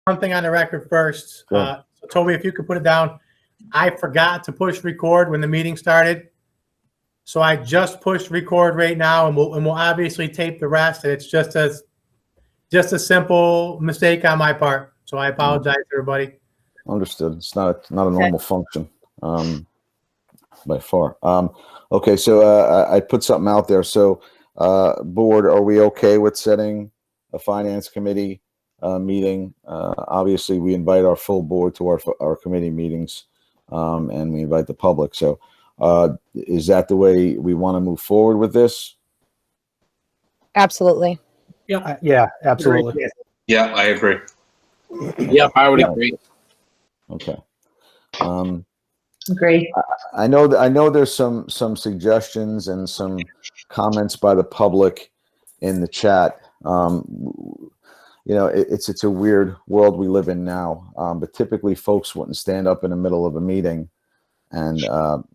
one thing on the record first. So Toby, if you could put it down. I forgot to push record when the meeting started. So I just pushed record right now, and we'll obviously tape the rest. And it's just a simple mistake on my part. So I apologize, everybody. Understood. It's not a normal function by far. Okay, so I put something out there. So board, are we okay with setting a finance committee meeting? Obviously, we invite our full board to our committee meetings, and we invite the public. So is that the way we want to move forward with this? Absolutely. Yeah, absolutely. Yeah, I agree. Yep, I would agree. Okay. Great. I know there's some suggestions and some comments by the public in the chat. You know, it's a weird world we live in now, but typically folks wouldn't stand up in the middle of a meeting and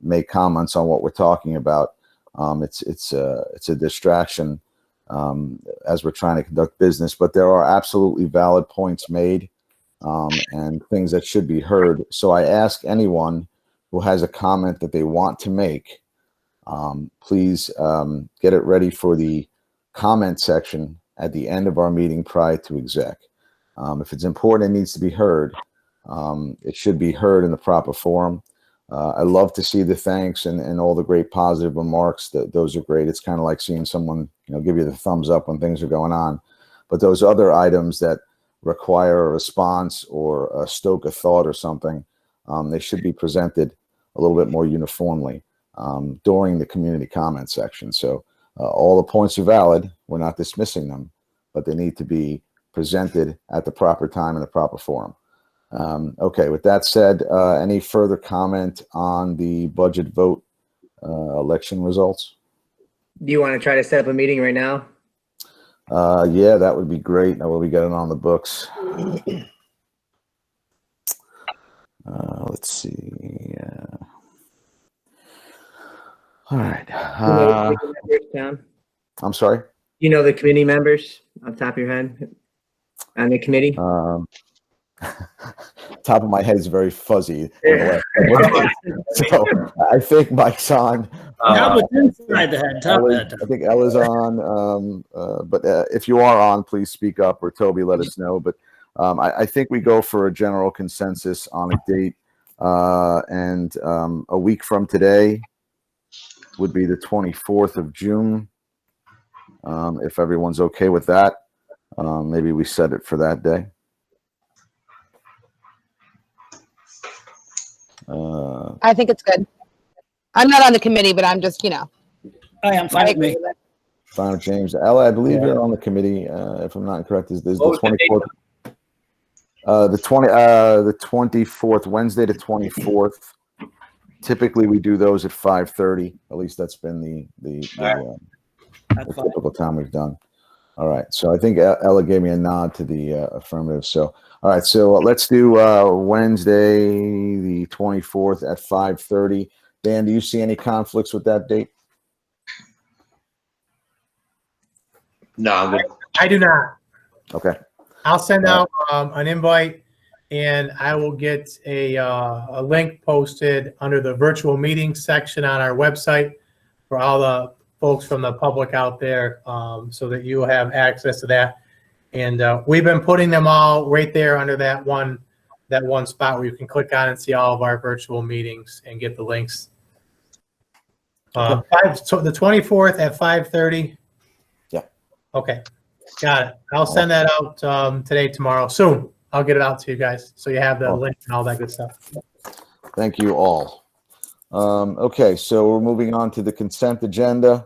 make comments on what we're talking about. It's a distraction as we're trying to conduct business, but there are absolutely valid points made and things that should be heard. So I ask anyone who has a comment that they want to make, please get it ready for the comment section at the end of our meeting prior to exec. If it's important, it needs to be heard. It should be heard in the proper forum. I love to see the thanks and all the great positive remarks. Those are great. It's kind of like seeing someone, you know, give you the thumbs up when things are going on. But those other items that require a response or stoke a thought or something, they should be presented a little bit more uniformly during the community comment section. So all the points are valid. We're not dismissing them, but they need to be presented at the proper time in the proper forum. Okay, with that said, any further comment on the budget vote election results? Do you want to try to set up a meeting right now? Yeah, that would be great. Now, will we get it on the books? Let's see. All right. I'm sorry? You know the committee members off the top of your head on the committee? Top of my head is very fuzzy. So I think Mike's on. Inside the head, top of the head. I think Ella's on. But if you are on, please speak up, or Toby, let us know. But I think we go for a general consensus on a date. And a week from today would be the 24th of June. If everyone's okay with that, maybe we set it for that day. I think it's good. I'm not on the committee, but I'm just, you know. I am fine with me. Fine with James. Ella, I believe you're on the committee. If I'm not incorrect, is the 24th. The 24th, Wednesday the 24th. Typically, we do those at 5:30. At least that's been the typical time we've done. All right. So I think Ella gave me a nod to the affirmative. So, all right. So let's do Wednesday the 24th at 5:30. Dan, do you see any conflicts with that date? No, I'm good. I do not. Okay. I'll send out an invite, and I will get a link posted under the virtual meeting section on our website for all the folks from the public out there, so that you will have access to that. And we've been putting them all right there under that one spot where you can click on and see all of our virtual meetings and get the links. So the 24th at 5:30. Yeah. Okay. Got it. I'll send that out today, tomorrow, soon. I'll get it out to you guys so you have the link and all that good stuff. Thank you all. Okay, so we're moving on to the consent agenda.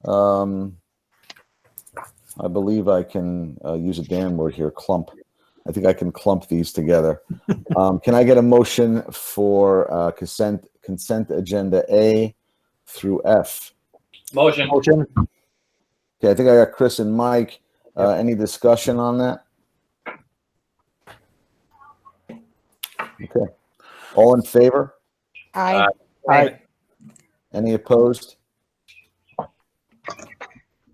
I believe I can use a Dan word here, clump. I think I can clump these together. Can I get a motion for consent agenda A through F? Motion. Okay, I think I got Chris and Mike. Any discussion on that? Okay. All in favor? Aye. Aye. Any opposed? All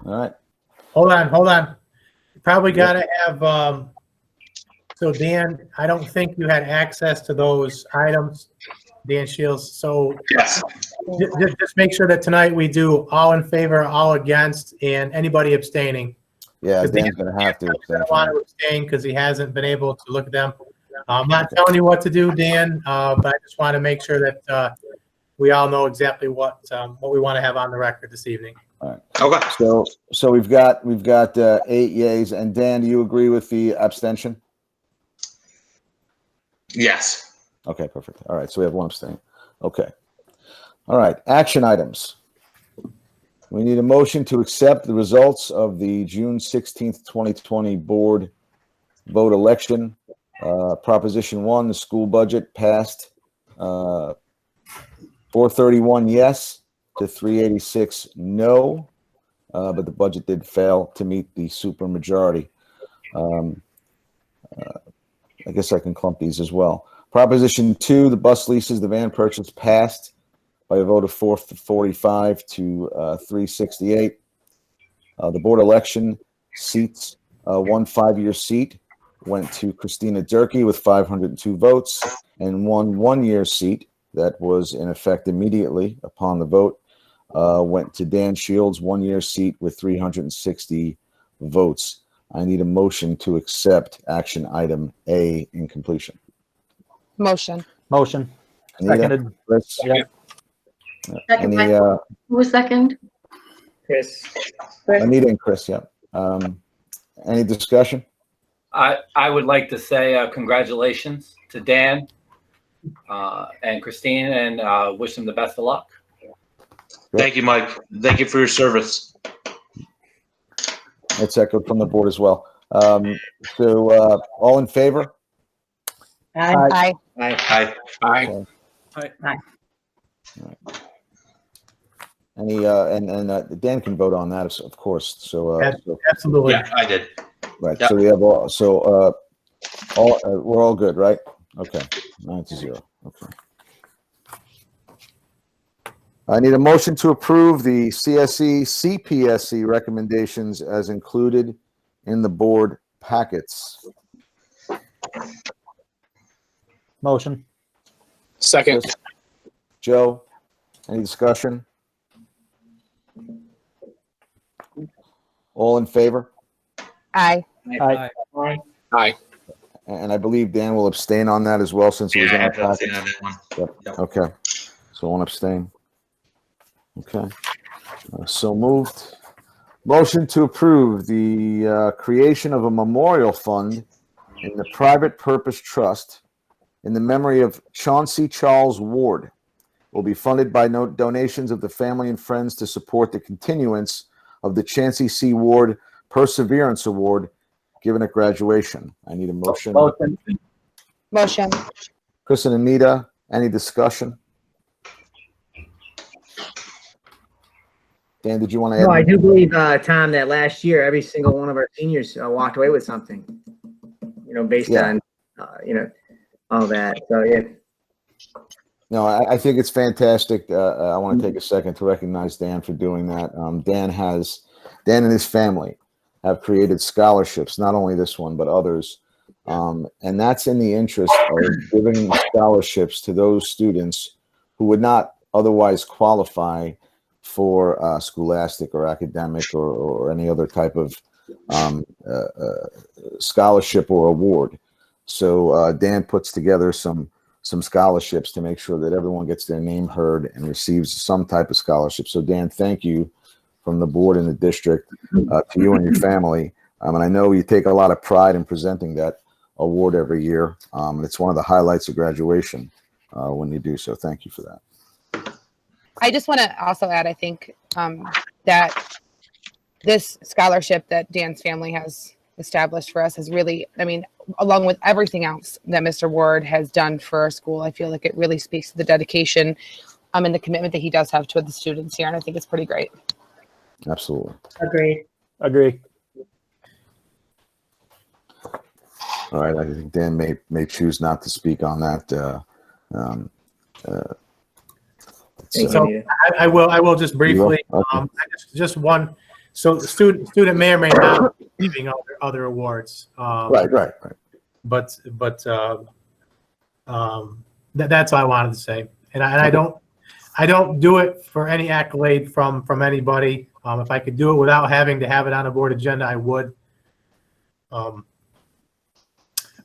right. Hold on. You probably got to have So Dan, I don't think you had access to those items, Dan Shields. So Yes. just make sure that tonight we do all in favor, all against, and anybody abstaining. Yeah, 'Cause Dan's gonna have to. He's gonna want to abstain because he hasn't been able to look at them. I'm not telling you what to do, Dan, but I just want to make sure that we all know exactly what we want to have on the record this evening. Okay. So we've got 8 yays, and Dan, do you agree with the abstention? Yes. Okay, perfect. All right, so we have 1 abstain. Okay. All right, action items. We need a motion to accept the results of the June 16th, 2020 board vote election. Proposition 1, the school budget passed 431 yes to 386 no, but the budget did fail to meet the supermajority. I guess I can clump these as well. Proposition 2, the bus leases, the van purchase passed by a vote of 445 to 368. The board election seats, 1 5-year seat went to Christina Durkee with 502 votes, and 1 1-year seat that was in effect immediately upon the vote went to Dan Shields, 1-year seat with 360 votes. I need a motion to accept action item A in completion. Motion. Motion. Anita, Seconded. Chris, Yep. Second, any, who was second? Chris. Anita and Chris, yeah. Any discussion? I would like to say congratulations to Dan and Christine, and wish them the best of luck. Thank you, Mike. Thank you for your service. It's echoed from the board as well. So all in favor? Aye. Aye. Aye. Okay. Any and Dan can vote on that, of course. So, Absolutely. Yeah, I did. right. Yeah. So we have all. So we're all good, right? Okay. 9-0. Okay. I need a motion to approve the CSE CPSC recommendations as included in the board packets. Motion. Second. Joe, any discussion? All in favor? Aye. Aye. Aye. And I believe Dan will abstain on that as well since it was Yeah, in I our have to abstain package. on that one. Yep. Okay, so 1 abstain. Okay, so moved. Motion to approve the creation of a memorial fund in the private purpose trust in the memory of Chauncey Charles Ward. Will be funded by donations of the family and friends to support the continuance of the Chauncey C. Ward Perseverance Award given at graduation. I need a motion. Motion. Motion. Chris and Anita, any discussion? Dan, did you want to add? No, I do believe, Tom, that last year, every single one of our seniors walked away with something, based Yeah. on, all that. So, yeah. No, I think it's fantastic. I want to take a second to recognize Dan for doing that. Dan and his family have created scholarships, not only this one, but others. And that's in the interest of giving scholarships to those students who would not otherwise qualify for scholastic or academic or any other type of scholarship or award. So Dan puts together some scholarships to make sure that everyone gets their name heard and receives some type of scholarship. So Dan, thank you from the board and the district to you and your family. And I know you take a lot of pride in presenting that award every year. It's one of the highlights of graduation when you do so. Thank you for that. I just want to also add, I think that this scholarship that Dan's family has established for us is really, along with everything else that Mr. Ward has done for our school, I feel like it really speaks to the dedication and the commitment that he does have to the students here. And I think it's pretty great. Absolutely. Agreed. Agree. All right. I think Dan may choose not to speak on that. Thank So you. I will just briefly, Okay. just one. So the student may or may not be receiving other awards. Right. but that's all I wanted to say. And I don't do it for any accolade from anybody. If I could do it without having to have it on a board agenda, I would.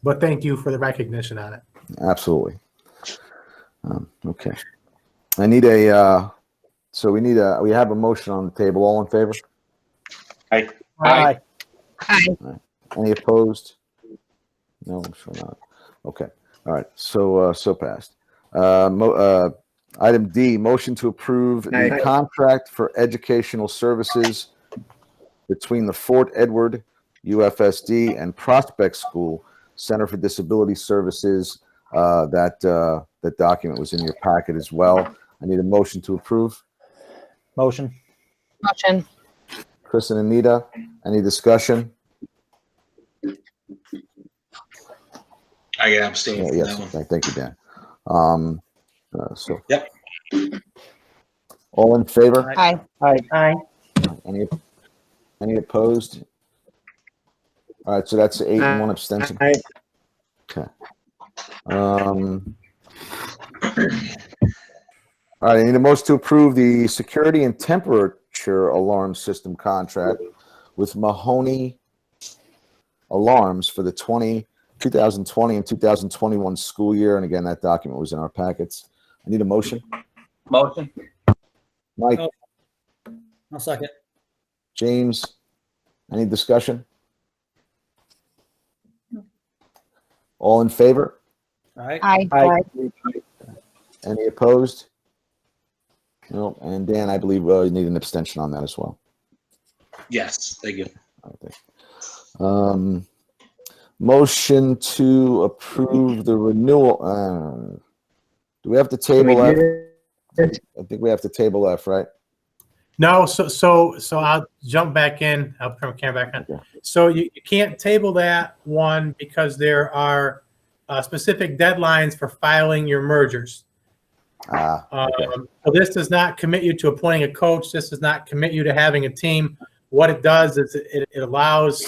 But thank you for the recognition on it. Absolutely. Okay. I need a, we have a motion on the table. All in favor? Aye. Aye. Aye. Any opposed? No, I'm sure not. Okay. All right. So passed. Item D, motion to approve the Aye. contract for educational services between the Fort Edward UFSD and Prospect School Center for Disability Services. That document was in your packet as well. I need a motion to approve. Motion. Motion. Chris and Anita, any discussion? I can abstain from Yes, that one. thank you, Dan. Yep. All in favor? Aye. Aye. Any opposed? All right, so that's 8 and 1 abstention. Aye. Okay. All right, I need a motion to approve the security and temperature alarm system contract with Mahoney Alarms for the 2020 and 2021 school year. And again, that document was in our packets. I need a motion. Motion. Mike, I'll second. James, any discussion? All in favor? Aye. Aye. Aye. Any opposed? No. And Dan, I believe you need an abstention on that as well. Yes, thank you. Okay. Motion to approve the renewal. Do we have to table F? I think we have to table F, right? No, so I'll jump back in. I'll turn the camera back on. Okay. So you can't table that one because there are specific deadlines for filing your mergers. Okay. So this does not commit you to appointing a coach. This does not commit you to having a team. What it does is it allows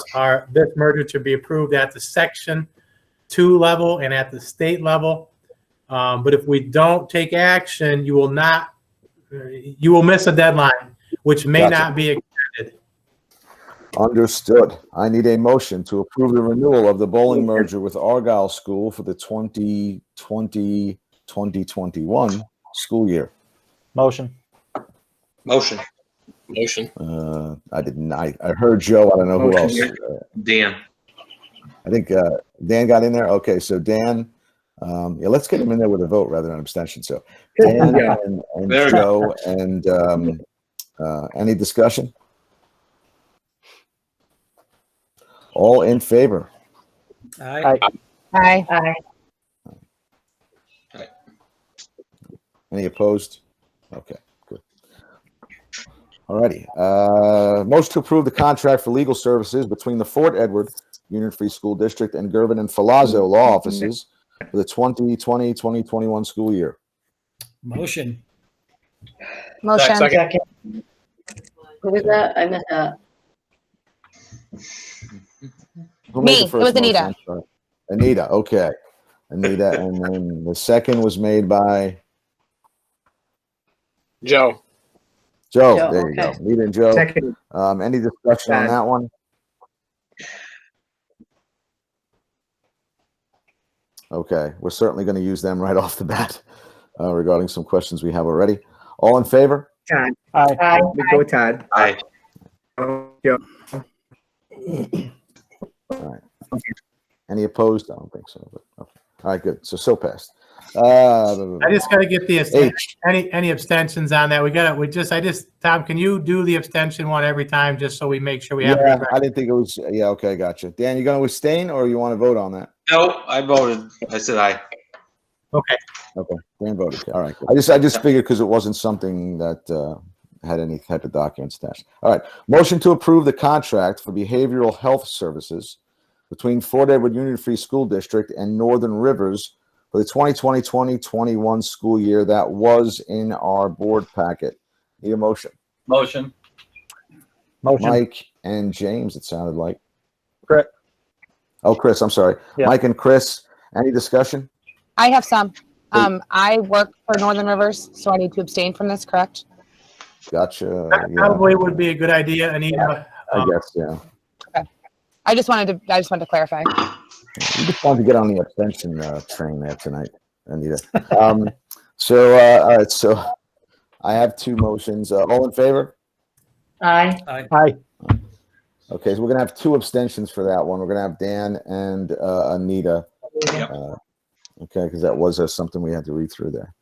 this merger to be approved at the Section 2 level and at the state level. But if we don't take action, you will miss a deadline, which may Gotcha. not be extended. Understood. I need a motion to approve the renewal of the bowling merger with Argyle School for the 2020-2021 school year. Motion. Motion. I didn't. I heard Joe. I don't know who else. Motion. Dan. I think Dan got in there. Okay, so Dan. Yeah, let's get him in there with a vote rather than an abstention. So Dan Yeah. and There we Joe and any discussion? All in favor? Aye. Aye. Aye. Any opposed? Okay, good. Alrighty. Motion to approve the contract for legal services between the Fort Edward Union Free School District and Girvin and Filazzo law offices for the 2020-2021 school year. Motion. Motion. Second. Who was that? I missed that. Who made Me. the It first was motion? Anita. I'm sorry. Anita, okay. Anita, and then the second was made by Joe. Joe. Joe, There you go. okay. Anita and Joe. Second. Any discussion on that one? Okay, we're certainly going to use them right off the bat regarding some questions we have already. All in favor? Todd. Aye. Aye. We go Todd. Aye. Joe. All right. Any opposed? I don't think so. But, okay. All right, good. So passed. I just got to get the H. any abstentions on that. Tom, can you do the abstention one every time just so we make sure we have it Yeah, right? I didn't think it was. Yeah, okay, gotcha. Dan, you going to abstain or you want to vote on that? No, I voted. I said aye. Okay. Okay, Dan voted. All right. Good. I just figured because it wasn't something that had any type of documents attached. All right. Motion to approve the contract for behavioral health services between Fort Edward Union Free School District and Northern Rivers for the 2020-2021 school year. That was in our board packet. Need a motion. Motion. Motion. Mike and James, it sounded like. Correct. Oh, Chris, I'm sorry. Yeah. Mike and Chris, any discussion? I have some. I work for Northern Rivers, so I need to abstain from this, correct? Gotcha. That Yeah, probably would be a good idea, Anita. I guess, yeah. I just wanted to clarify. You just wanted to get on the abstention train there tonight, Anita. All right, so I have two motions. All in favor? Aye. Aye. Okay, so we're gonna have two abstentions for that one. We're gonna have Dan and Anita. Yep. Okay, because that was something we had to read through there.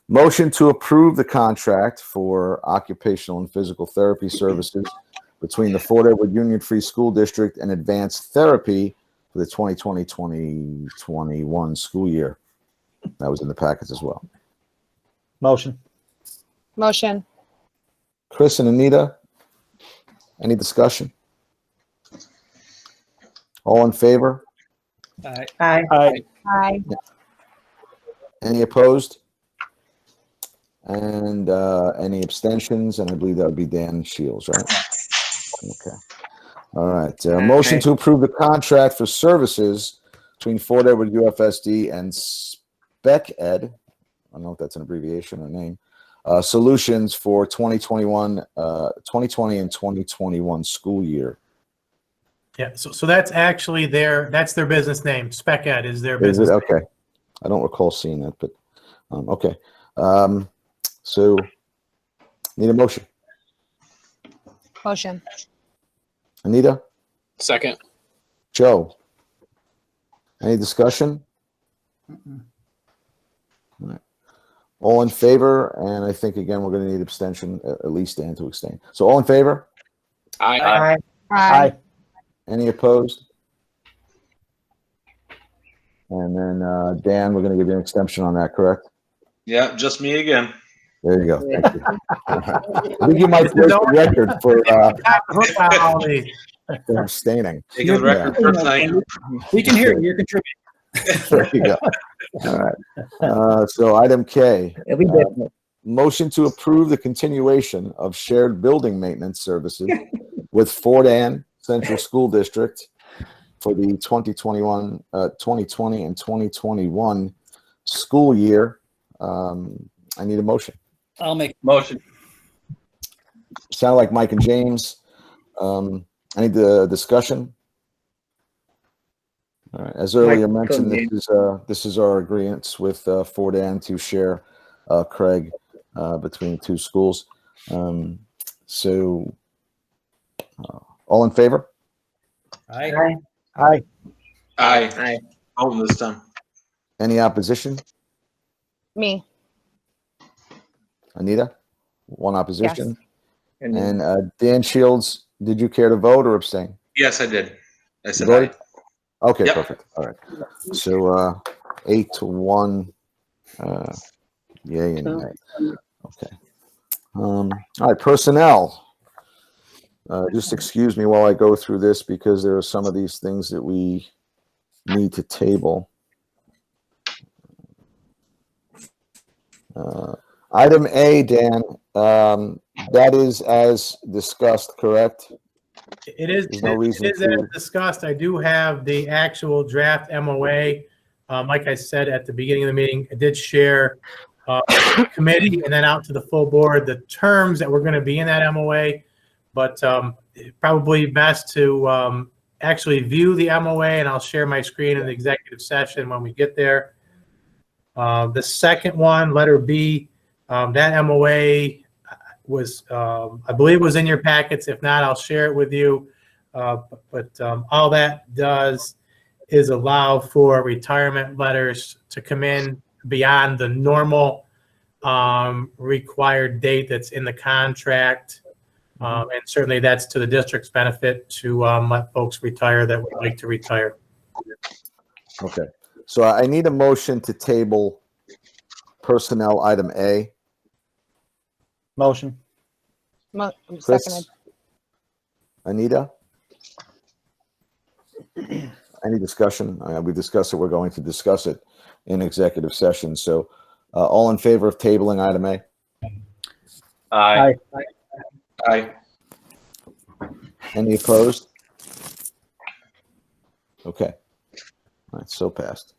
Motion to approve the contract for occupational and physical therapy services between the Fort Edward Union Free School District and Advanced Therapy for the 2020-2021 school year. That was in the packets as well. Motion. Motion. Chris and Anita, any discussion? All in favor? Aye. Aye. Aye. Aye. Any opposed? And any abstentions? And I believe that would be Dan Shields, right? Okay. All right. Motion to approve the contract for services between Fort Edward UFSD and Spec Ed. I don't know if that's an abbreviation or name. Solutions for 2020 and 2021 school year. Yeah, so that's actually that's their business name. Spec Ed is their Is business it? name. Okay. I don't recall seeing that, but okay. So need a motion. Motion. Anita? Second. Joe? Any discussion? All right. All in favor? And I think, again, we're going to need abstention, at least Dan to abstain. So all in favor? Aye. Aye. Aye. Any opposed? And then, Dan, we're going to give you an extension on that, correct? Yeah, just me again. There you go. Thank you. I think you might break the record for abstaining. Taking the record for tonight. We can hear you. You're contributing. There you go. All right. So item K, It'll be different. motion to approve the continuation of shared building maintenance services with Fort Ann Central School District for the 2020 and 2021 school year. I need a motion. I'll make. Motion. Sound like Mike and James. Any discussion? All right. As earlier Mike, mentioned, go this is our agreements with Fort Ann to share Craig between two schools. So, all in favor? Aye. Aye. Aye. Aye. Aye. Oh, this time. Any opposition? Me. Anita? One opposition. And And Dan Shields, did you care to vote or abstain? Yes, I did. I said voted? aye. Okay, Yep. perfect. All right. So 8-1. Yay and nay. Okay. All right, personnel. Just excuse me while I go through this because there are some of these things that we need to table. Item A, Dan, that is as discussed, correct? It is, There's no reason it is to- as discussed. I do have the actual draft MOA. Like I said at the beginning of the meeting, I did share committee and then out to the full board the terms that were going to be in that MOA. But probably best to actually view the MOA, and I'll share my screen in the executive session when we get there. The second one, letter B, that MOA was, I believe was in your packets. If not, I'll share it with you. But all that does is allow for retirement letters to come in beyond the normal required date that's in the contract. And certainly that's to the district's benefit to let folks retire that would like to retire. Okay. So I need a motion to table personnel item A. Motion. Chris? Seconded. Anita? Any discussion? We discussed it. We're going to discuss it in executive session. So all in favor of tabling item A? Aye. Aye. Any opposed? Okay. All right, so passed.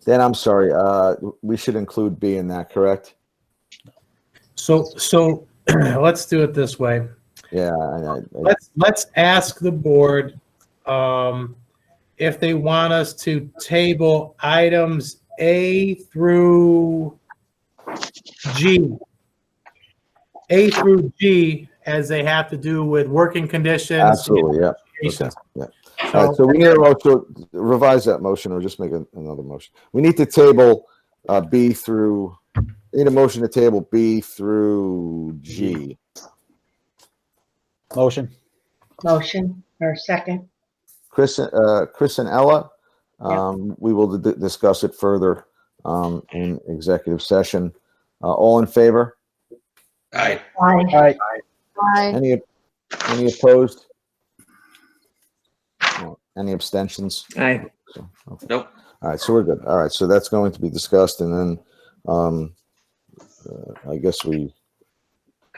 Dan, I'm sorry. We should include B in that, correct? So let's do it this way. Yeah. Let's ask the board if they want us to table items A through G. A through G, as they have to do with working conditions. Absolutely. Yeah. Okay. Yeah. All right. So we need to revise that motion or just make another motion. We need to table B through. We need a motion to table B through G. Motion. Motion or second. Chris and Ella, we will discuss it further in executive session. All in favor? Aye. Aye. Aye. Aye. Any opposed? No. Any abstentions? Aye. Okay. Nope. All right, so we're good. All right, so that's going to be discussed, and then I guess we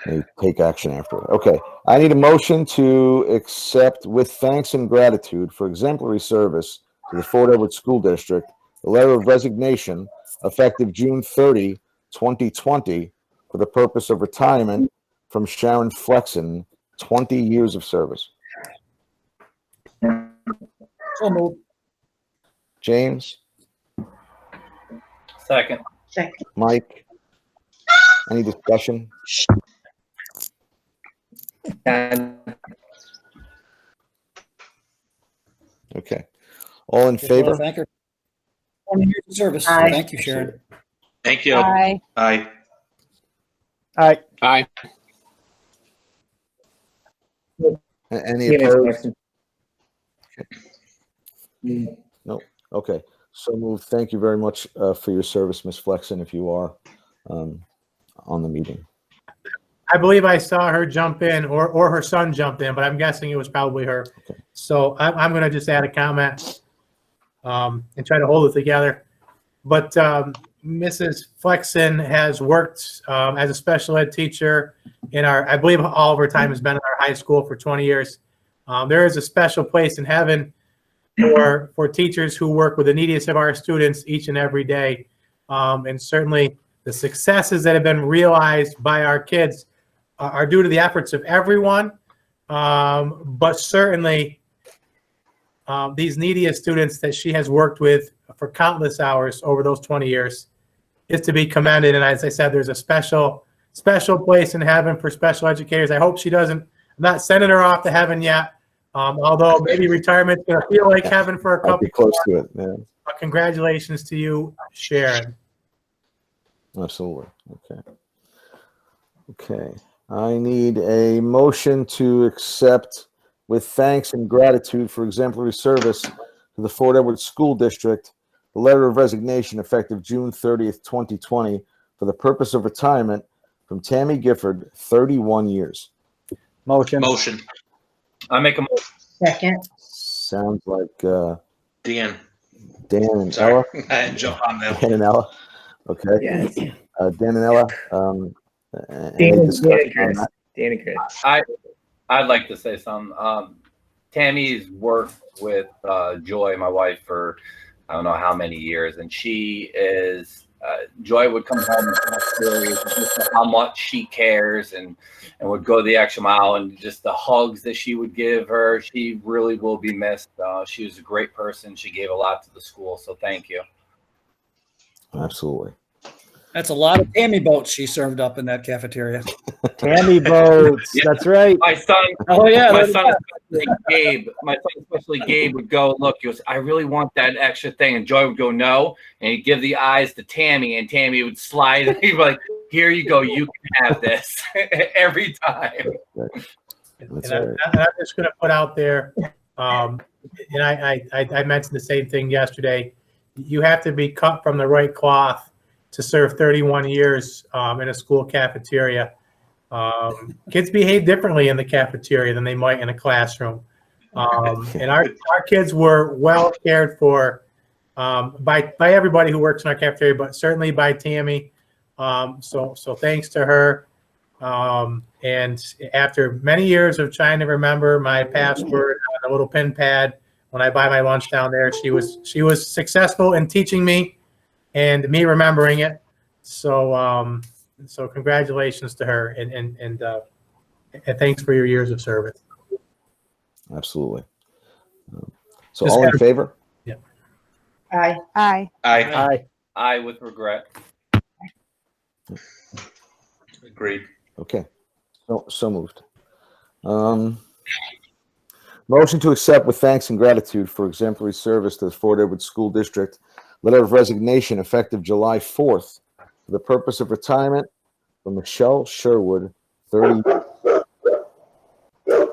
may take action after it. Okay, I need a motion to accept with thanks and gratitude for exemplary service to the Fort Edward School District, the letter of resignation effective June 30, 2020, for the purpose of retirement from Sharon Flexen, 20 years of service. So moved. James, Second. Second. Mike, any discussion? Okay. All in Just wanna favor? Thank her. 20 years of service. Aye. Thank you, Sharon. Thank you. Aye. Aye. Aye. Aye. Any opposed? No. Okay. So moved. Thank you very much for your service, Ms. Flexen, if you are on the meeting. I believe I saw her jump in, or her son jumped in, but I'm guessing it was probably her. Okay. So I'm going to just add a comment and try to hold it together. But Mrs. Flexen has worked as a special ed teacher in I believe all of her time has been in our high school for 20 years. There is a special place in heaven for teachers who work with the neediest of our students each and every day. And certainly the successes that have been realized by our kids are due to the efforts of everyone. But certainly these neediest students that she has worked with for countless hours over those 20 years is to be commended. And as I said, there's a special place in heaven for special educators. I hope she doesn't, I'm not sending her off to heaven yet. Although maybe retirement's going to feel like heaven for a I'll couple. be close to it. Yeah, But congratulations to you, Sharon. absolutely. Okay. Okay. I need a motion to accept with thanks and gratitude for exemplary service to the Fort Edward School District, the letter of resignation effective June 30th, 2020, for the purpose of retirement from Tammy Gifford, 31 years. Motion. Motion. I make a motion. Second. Sounds like Dan. Dan and Sorry. Ella. I had to jump on that. Dan and Ella. Okay. Yes. Dan and Ella. Any Dan discussion and on Chris. that? Dan and Chris. I'd like to say something. Tammy's worked with Joy, my wife, for I don't know how many years, and she is. Joy would come home and tell stories of just how much she cares and would go the extra mile, and just the hugs that she would give her. She really will be missed. She was a great person. She gave a lot to the school, so thank you. Absolutely. That's a lot of Tammy boats she served up in that cafeteria. Tammy boats. Yeah. That's right. My son, Oh, yeah. my son, especially Gabe, would go, look, he goes, I really want that extra thing. And Joy would go, no. And he'd give the eyes to Tammy, and Tammy would slide. And he'd be like, here you go. You can have this every time. That's And right. I'm just going to put out there, and I mentioned the same thing yesterday. You have to be cut from the right cloth to serve 31 years in a school cafeteria. Kids behave differently in the cafeteria than they might in a classroom. And our kids were well cared for by everybody who works in our cafeteria, but certainly by Tammy. So thanks to her. And after many years of trying to remember my password on a little pen pad when I buy my lunch down there, she was successful in teaching me and me remembering it. So so congratulations to her, and thanks for your years of service. Absolutely. So all in favor? Aye. Aye. Aye. I with regret. Agreed. Okay. So moved. Motion to accept with thanks and gratitude for exemplary service to the Fort Edward School District. Letter of resignation effective July 4th for the purpose of retirement from Michelle Sherwood, 30.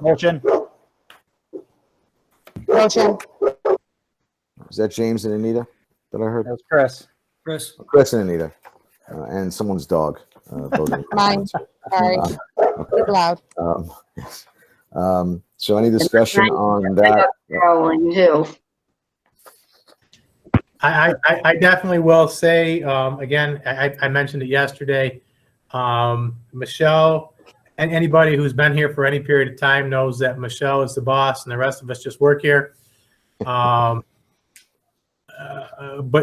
Motion. Motion. Is that James and Anita that I heard? That was Chris. Chris. Chris and Anita, and someone's dog. Voting. Mine. Sorry. It's loud. Yes. So any discussion on that? Rolling too. I definitely will say, again, I mentioned it yesterday, Michelle, and anybody who's been here for any period of time knows that Michelle is the boss and the rest of us just work here. But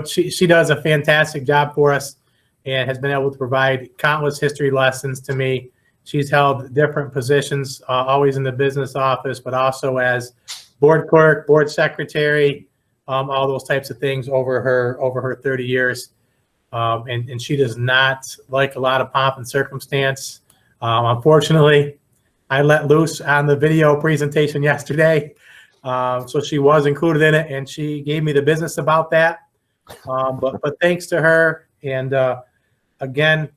she does a fantastic job for us and has been able to provide countless history lessons to me. She's held different positions, always in the business office, but also as board clerk, board secretary, all those types of things over her 30 years. And she does not like a lot of pomp and circumstance. Unfortunately, I let loose on the video presentation yesterday. So she was included in it, and she gave me the business about that. But thanks to her, and again,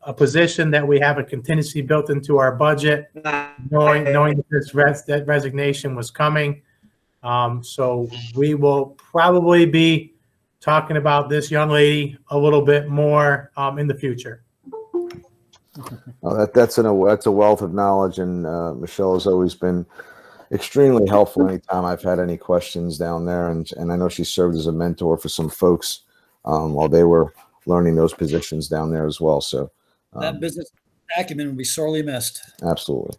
a position that we have a contingency built into our budget, knowing that that resignation was coming. So we will probably be talking about this young lady a little bit more in the future. Well, that's a wealth of knowledge, and Michelle has always been extremely helpful anytime I've had any questions down there, and I know she served as a mentor for some folks while they were learning those positions down there as well. So That business acumen will be sorely missed. absolutely.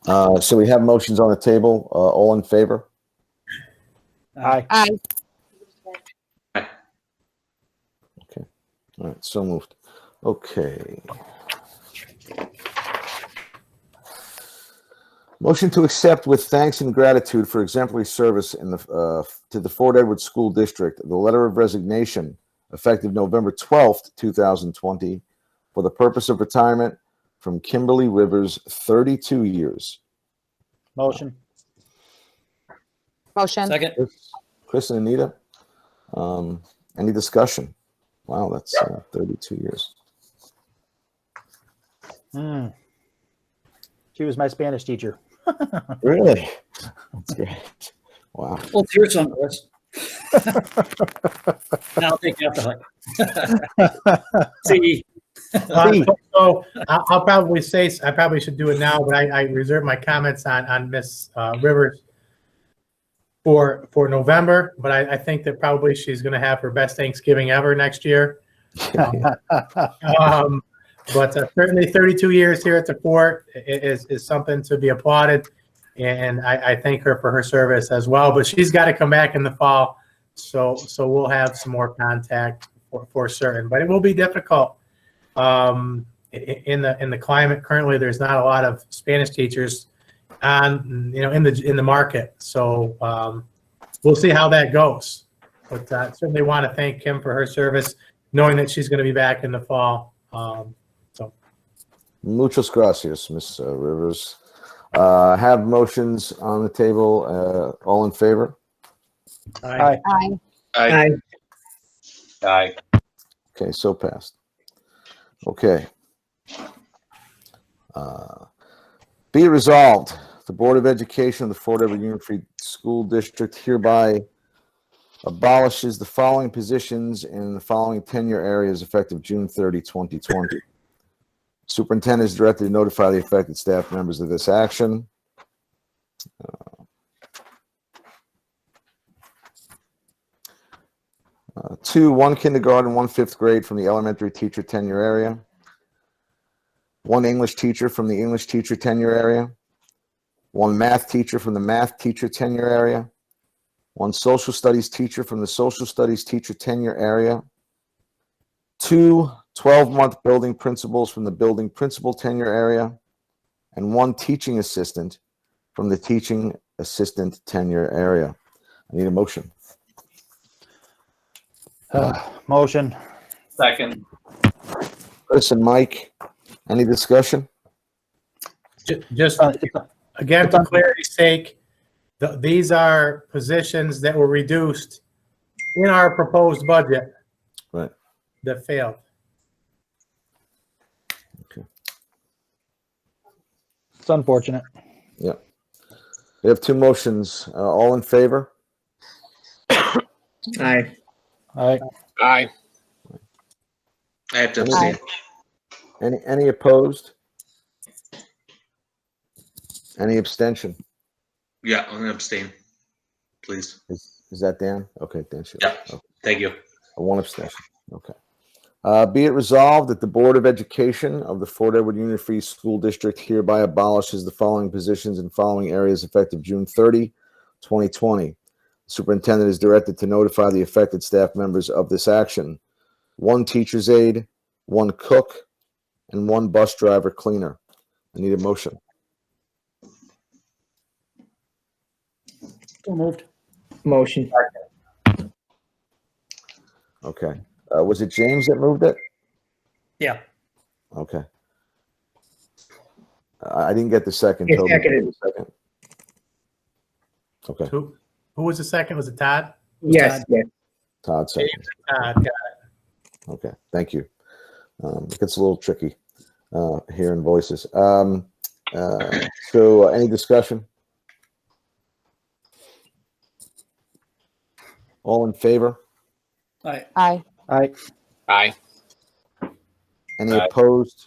So we have motions on the table. All in favor? Aye. Aye. Okay. All right. So moved. Okay. Motion to accept with thanks and gratitude for exemplary service in the to the Fort Edward School District, the letter of resignation effective November 12th, 2020, for the purpose of retirement from Kimberly Rivers, 32 years. Motion. Motion. Second. Chris and Anita, any discussion? Wow, that's 32 years. She was my Spanish teacher. Really? That's great. Wow. Well, it's your son, Chris. Now I'll take you off the hook. See. So I'll probably say, I probably should do it now, but I reserve my comments on Miss Rivers for November. But I think that probably she's going to have her best Thanksgiving ever next year. But certainly 32 years here at the Fort is something to be applauded. And I thank her for her service as well. But she's got to come back in the fall. So we'll have some more contact for certain. But it will be difficult. In the climate currently, there's not a lot of Spanish teachers in the market. So we'll see how that goes. But I certainly want to thank Kim for her service, knowing that she's going to be back in the fall. Muchas gracias, Ms. Rivers. Have motions on the table. All in favor? Aye. Aye. Aye. Aye. Okay, so passed. Okay. Be it resolved, the Board of Education of the Fort Edward Union Free School District hereby abolishes the following positions in the following tenure areas effective June 30, 2020. Superintendent is directed to notify the affected staff members of this action. 2, 1 kindergarten, 1 fifth grade from the elementary teacher tenure area. one English teacher from the English teacher tenure area, one math teacher from the math teacher tenure area, one social studies teacher from the social studies teacher tenure area, two 12-month building principals from the building principal tenure area, and one teaching assistant from the teaching assistant tenure area. I need a motion. Motion. Second. Chris and Mike, any discussion? Just again, for clarity's sake, these are positions that were reduced in our proposed budget. Right. That failed. It's unfortunate. Yeah. We have two motions. All in favor? Aye. Aye. Aye. I have to abstain. Any opposed? Any abstention? Yeah, I'm gonna abstain, please. Is that Dan? Okay, Dan. Sure. Yeah. Okay. Thank you. One abstention. Okay. Be it resolved that the Board of Education of the Fort Edward Union Free School District hereby abolishes the following positions in following areas effective June 30, 2020. The superintendent is directed to notify the affected staff members of this action. One teacher's aide, one cook, and one bus driver cleaner. I need a motion. So moved. Motion. Okay. Was it James that moved it? Yeah. Okay. I didn't get the second. Yes, Toby. seconded. Second. Okay. Who was the second? Was it Todd? Yes, yes. Todd second. Todd, got it. Okay. Thank you. It gets a little tricky hearing voices. So any discussion? All in favor? Aye. Aye. Aye. Aye. Any Aye. opposed?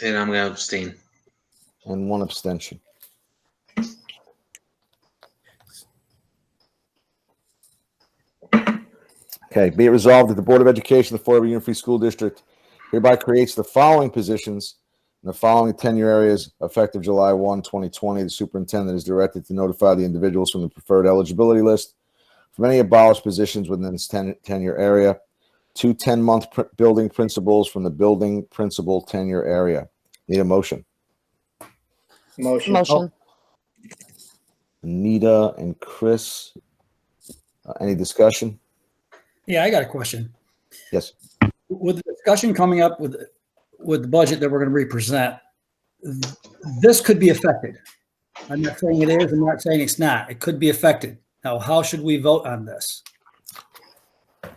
And I'm gonna abstain. And one abstention. Okay, be it resolved that the Board of Education of the Fort Edward Union Free School District hereby creates the following positions in the following tenure areas effective July 1, 2020. The superintendent is directed to notify the individuals from the preferred eligibility list from any abolished positions within this tenure area. Two 10-month building principals from the building principal tenure area. Need a motion. Motion. Motion. Anita and Chris, any discussion? Yeah, I got a question. Yes. With the discussion coming up with the budget that we're going to represent, this could be affected. I'm not saying it is. I'm not saying it's not. It could be affected. Now, how should we vote on this?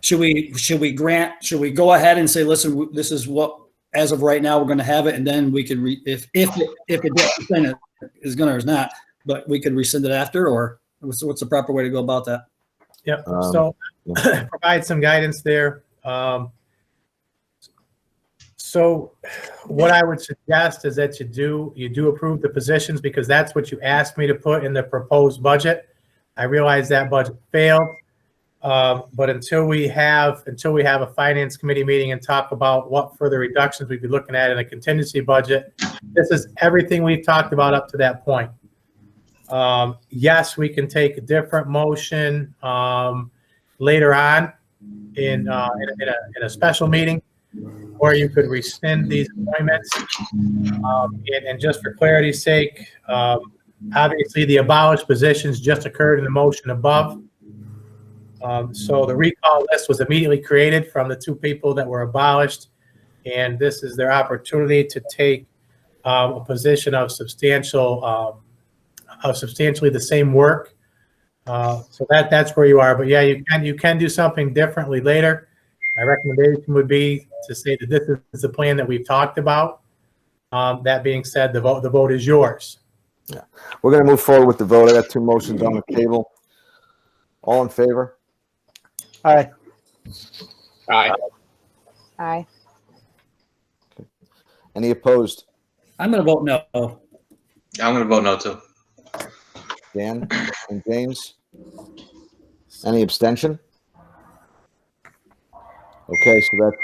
Should we go ahead and say, listen, this is what, as of right now, we're going to have it, and then we can if it is going to or is not, but we could rescind it after, or what's the proper way to go about that? Yep. So provide some guidance there. So what I would suggest is that you do approve the positions, because that's what you asked me to put in the proposed budget. I realize that budget failed, but until we have a finance committee meeting and talk about what further reductions we'd be looking at in a contingency budget, this is everything we've talked about up to that point. Yes, we can take a different motion later on in a special meeting, or you could rescind these appointments. And just for clarity's sake, obviously the abolished positions just occurred in the motion above. So the recall list was immediately created from the two people that were abolished, and this is their opportunity to take a position of substantially the same work. So that's where you are. But yeah, you can do something differently later. My recommendation would be to say that this is the plan that we've talked about. That being said, the vote is yours. Yeah, we're going to move forward with the vote. I got two motions on the table. All in favor? Aye. Aye. Aye. Any opposed? I'm going to vote no. I'm gonna vote no too. Dan and James? Any abstention? Okay, so that's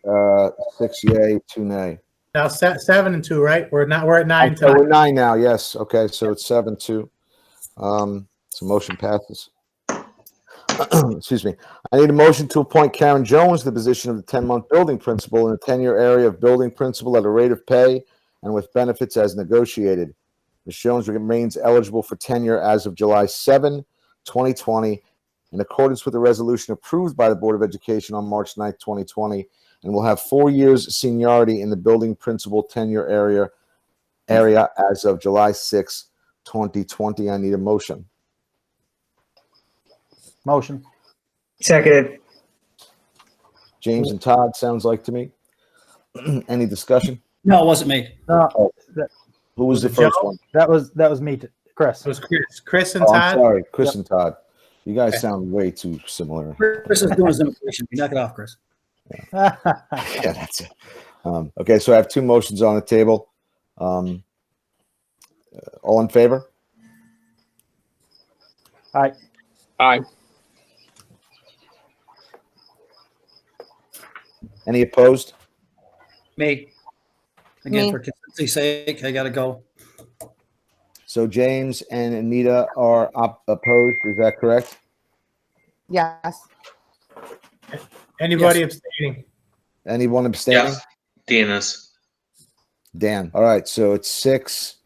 6 yay, 2 nay. Now, 7 and 2, right? We're at 9 So we're tonight. 9 now, yes. Okay, so it's 7-2. So motion passes. Excuse me. I need a motion to appoint Karen Jones to the position of the 10-month building principal in the 10-year area of building principal at a rate of pay and with benefits as negotiated. Ms. Jones remains eligible for tenure as of July 7, 2020, in accordance with the resolution approved by the Board of Education on March 9, 2020, and will have 4 years seniority in the building principal tenure area as of July 6, 2020. I need a motion. Motion. Seconded. James and Todd, sounds like to me. Any discussion? No, it wasn't me. No, Who was the Was it first Joe? one? that was me, Chris. It was Chris and Oh, I'm Todd. sorry, Chris Yep. and Todd. You guys Okay. sound way too similar. Chris is doing his imitation. Knock it off, Chris. Yeah, that's it. Okay, so I have two motions on the table. All in favor? Aye. Aye. Any opposed? Me. Again, Me. for consistency's sake, I gotta go. So James and Anita are opposed. Is that correct? Yes. Anybody Yes. abstaining? Anyone abstaining? Yes. Denis. Dan. All right, so it's 6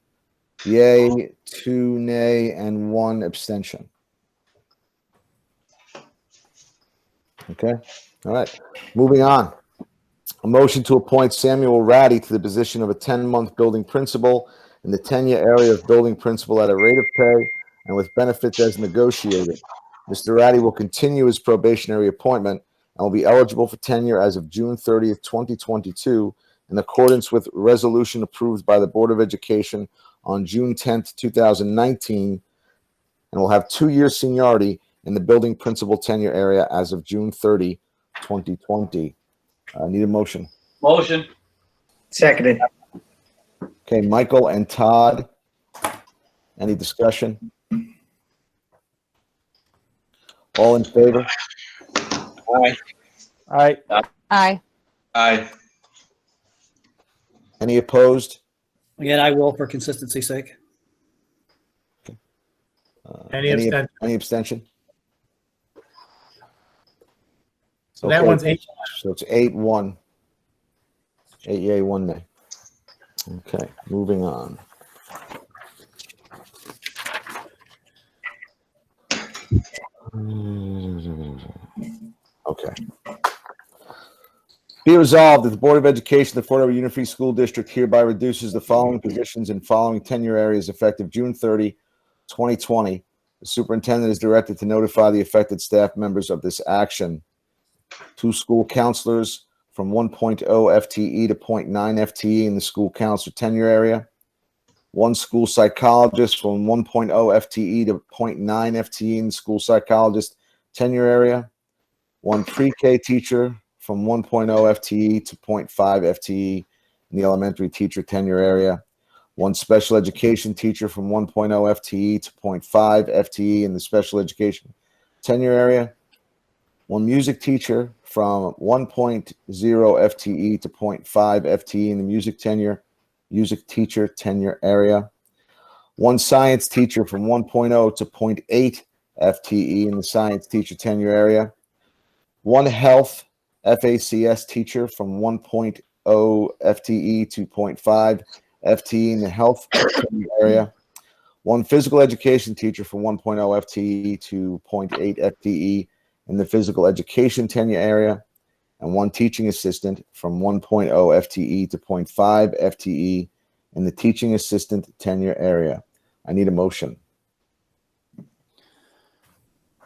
yay, 2 nay, and 1 abstention. Okay. All right. Moving on. A motion to appoint Samuel Ratty to the position of a 10-month building principal in the 10-year area of building principal at a rate of pay and with benefits as negotiated. Mr. Ratty will continue his probationary appointment and will be eligible for tenure as of June 30th, 2022, in accordance with resolution approved by the Board of Education on June 10th, 2019, and will have 2 years seniority in the building principal tenure area as of June 30, 2020. Need a motion. Motion. Seconded. Okay, Michael and Todd. Any discussion? All in favor? Aye. Aye. Aye. Aye. Any opposed? Again, I will for consistency's sake. Any abstention? Any abstention? So that Okay, one's 8. So it's 8-1. 8 yay, 1 nay. Okay, moving on. Okay. Be resolved that the Board of Education of the Fort Edward Union Free School District hereby reduces the following positions in following tenure areas effective June 30, 2020. The superintendent is directed to notify the affected staff members of this action. 2 school counselors from 1.0 FTE to 0.9 FTE in the school counselor tenure area. 1 school psychologist from 1.0 FTE to 0.9 FTE in the school psychologist tenure area. 1 pre-K teacher from 1.0 FTE to 0.5 FTE in the elementary teacher tenure area. 1 special education teacher from 1.0 FTE to 0.5 FTE in the special education tenure area. 1 music teacher from 1.0 FTE to 0.5 FTE in the music teacher tenure area. 1 science teacher from 1.0 to 0.8 FTE in the science teacher tenure area. 1 health FACS teacher from 1.0 FTE to 0.5 FTE in the health tenure area. 1 physical education teacher from 1.0 FTE to 0.8 FTE in the physical education tenure area, and 1 teaching assistant from 1.0 FTE to 0.5 FTE in the teaching assistant tenure area. I need a motion.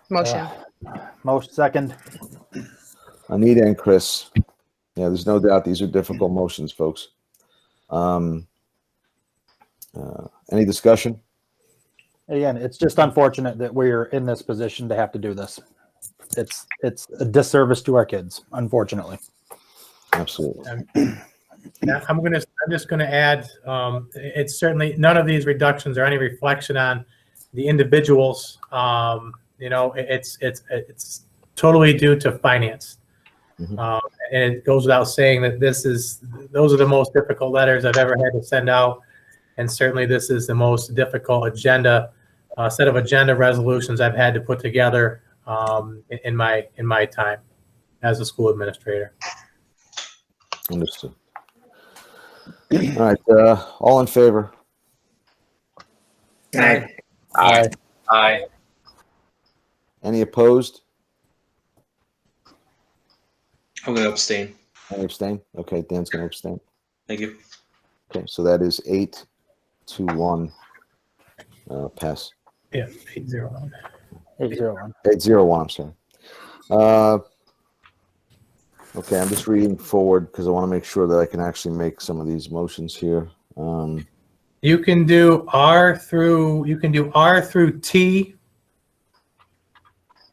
Motion. Motion. Second. Anita and Chris. Yeah, there's no doubt these are difficult motions, folks. Any discussion? Again, it's just unfortunate that we're in this position to have to do this. It's a disservice to our kids, unfortunately. Absolutely. Now, I'm just gonna add, it's certainly, none of these reductions are any reflection on the individuals. You know, it's totally due to finance. Mhm. And it goes without saying that those are the most difficult letters I've ever had to send out. And certainly this is the most difficult set of agenda resolutions I've had to put together in my time as a school administrator. Understood. All right, all in favor? Aye. Aye. Aye. Any opposed? I'm going to abstain. Any abstain? Okay, Dan's going to abstain. Thank you. Okay, so that is 8-1 pass. Yeah, 801. 801. 801, I'm sorry. Okay, I'm just reading forward because I want to make sure that I can actually make some of these motions here. You can do R through T.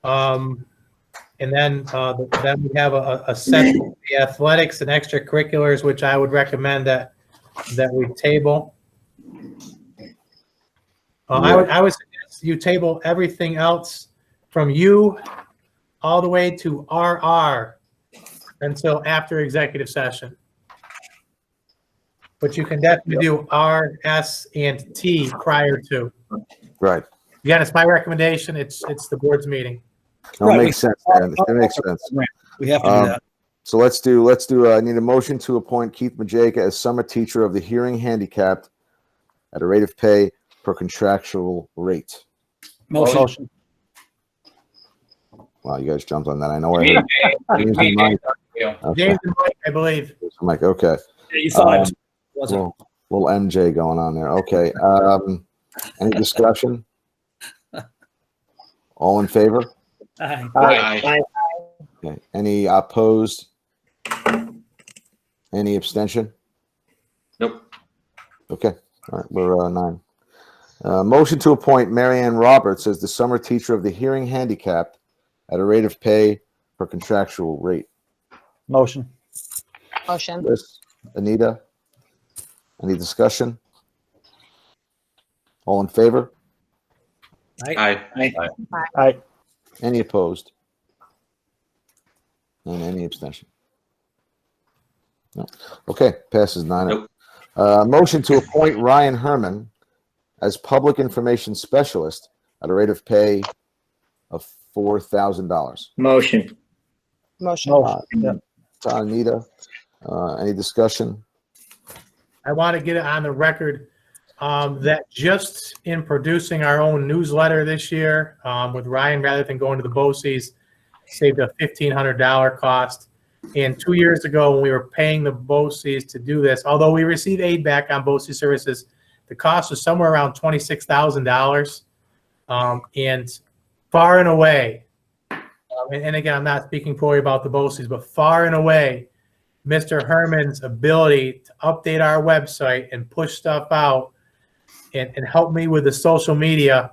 And then we have a set of the athletics and extracurriculars, which I would recommend that we table. I would suggest you table everything else from U all the way to RR until after executive session. But you can definitely do R, S, and T prior to. Right. Again, it's my recommendation. It's the board's meeting. That Right, makes sense, Dan. That makes sense. We have to do that. So let's do, I need a motion to appoint Keith Majeka as summer teacher of the hearing handicapped at a rate of pay per contractual rate. Motion. Wow, you guys jumped on that. I know I heard James and Mike. Okay. James and Mike, I believe. Mike, okay. Yeah, you thought it wasn't. Little MJ going on there. Okay. Any discussion? All in favor? Aye. Aye. Okay. Any opposed? Any abstention? Nope. Okay. All right. We're 9. Motion to appoint Marianne Roberts as the summer teacher of the hearing handicapped at a rate of pay per contractual rate. Motion. Motion. Liz, Anita, any discussion? All in favor? Aye. Aye. Any opposed? And any abstention? No. Okay, passes 9. Nope. Motion to appoint Ryan Herman as public information specialist at a rate of pay of $4,000. Motion. Motion. Yeah. Anita, any discussion? I want to get it on the record that just in producing our own newsletter this year with Ryan, rather than going to the BOCES, saved a $1,500 cost. And 2 years ago, when we were paying the BOCES to do this, although we receive aid back on BOCES services, the cost was somewhere around $26,000. And far and away, and again, I'm not speaking poorly about the BOCES, but far and away, Mr. Herman's ability to update our website and push stuff out and help me with the social media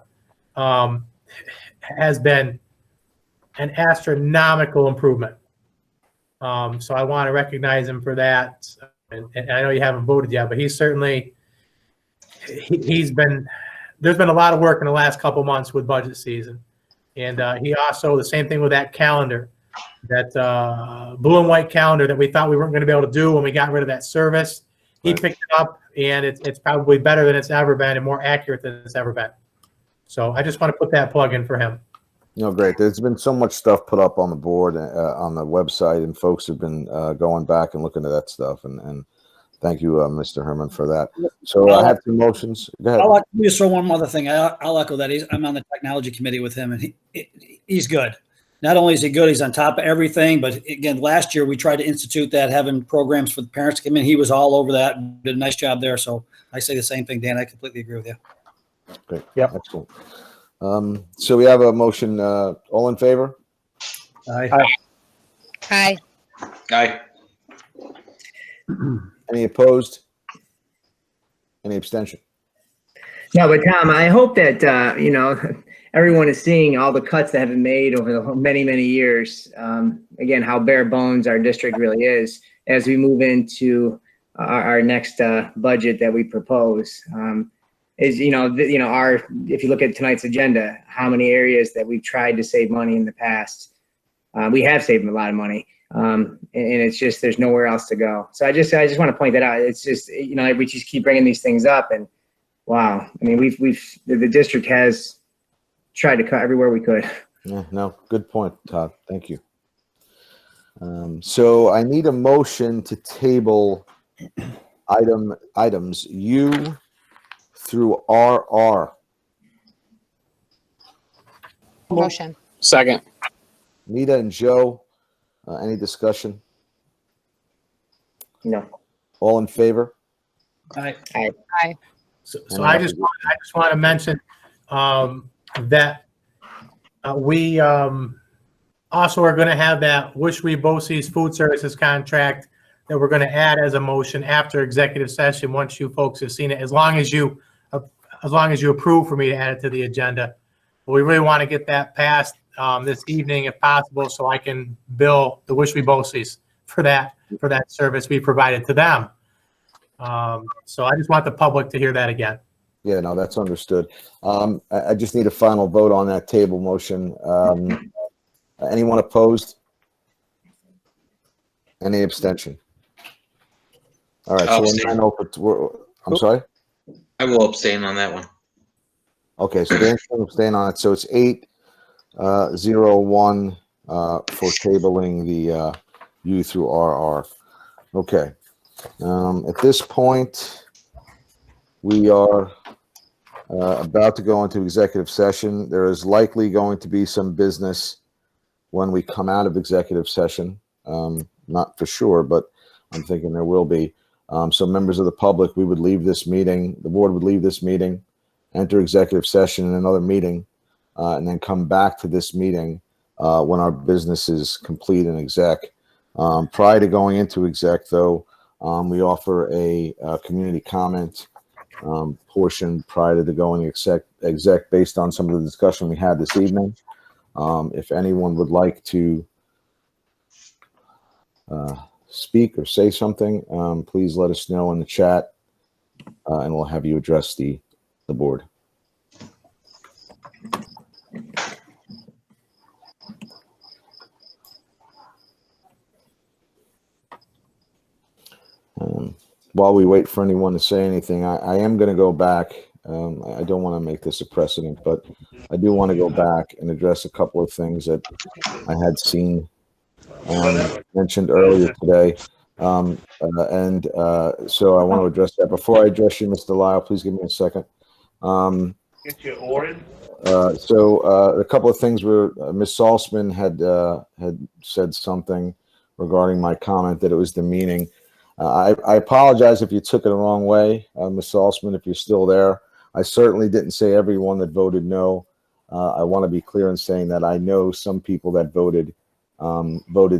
has been an astronomical improvement. So I want to recognize him for that. And I know you haven't voted yet, but he's certainly, there's been a lot of work in the last couple months with budget season. And he also, the same thing with that calendar, that blue and white calendar that we thought we weren't going to be able to do when we got rid of that service. He picked it up, and it's probably better than it's ever been and more accurate than it's ever been. So I just want to put that plug in for him. No, great. There's been so much stuff put up on the board, on the website, and folks have been going back and looking at that stuff. And thank you, Mr. Herman, for that. So I have 2 motions. Go ahead. Let me just throw one other thing. I'll echo that. I'm on the technology committee with him, and he's good. Not only is he good, he's on top of everything. But again, last year we tried to institute that, having programs for the parents to come in. He was all over that, did a nice job there. So I say the same thing, Dan. I completely agree with you. Great. Yep. Excellent. So we have a motion. All in favor? Aye. Aye. Aye. Any opposed? Any abstention? No, but Tom, I hope that, everyone is seeing all the cuts that have been made over the many, many years. Again, how bare bones our district really is as we move into our next budget that we propose. If you look at tonight's agenda, how many areas that we've tried to save money in the past. We have saved a lot of money, And it's just, there's nowhere else to go. So I just want to point that out. It's just, you know, we just keep bringing these things up, and wow. I mean, the district has tried to cut everywhere we could. Yeah, no, good point, Todd. Thank you. So I need a motion to table items U through RR. Motion. Second. Nita and Joe, any discussion? No. All in favor? Aye. Aye. So I just want to mention that we also are going to have that Ufsd BOCES food services contract that we're going to add as a motion after executive session once you folks have seen it, as long as you approve for me to add it to the agenda. But we really want to get that passed this evening if possible, so I can bill the Ufsd BOCES for that service we provided to them. So I just want the public to hear that again. Yeah, no, that's understood. I just need a final vote on that table motion. Anyone opposed? Any abstention? All right, so I'm sorry? I will abstain on that one. Okay, so Dan's going to abstain on it. So it's 8-0-1 for tabling the U through RR. Okay. At this point, we are about to go into executive session. There is likely going to be some business when we come out of executive session. Not for sure, but I'm thinking there will be. So members of the public, we would leave this meeting, the board would leave this meeting, enter executive session in another meeting, and then come back to this meeting when our business is complete in exec. Prior to going into exec, though, we offer a community comment portion prior to the going exec based on some of the discussion we had this evening. If anyone would like to speak or say something, please let us know in the chat, and we'll have you address the board. While we wait for anyone to say anything, I am going to go back. I don't want to make this a precedent, but I do want to go back and address a couple of things that I had seen mentioned earlier today. So I want to address that. Before I address you, Mr. Lyle, please give me a second. Get your orange. A couple of things where Ms. Salzman had said something regarding my comment that it was demeaning. I apologize if you took it the wrong way, Ms. Salzman, if you're still there. I certainly didn't say everyone that voted no. I want to be clear in saying that I know some people that voted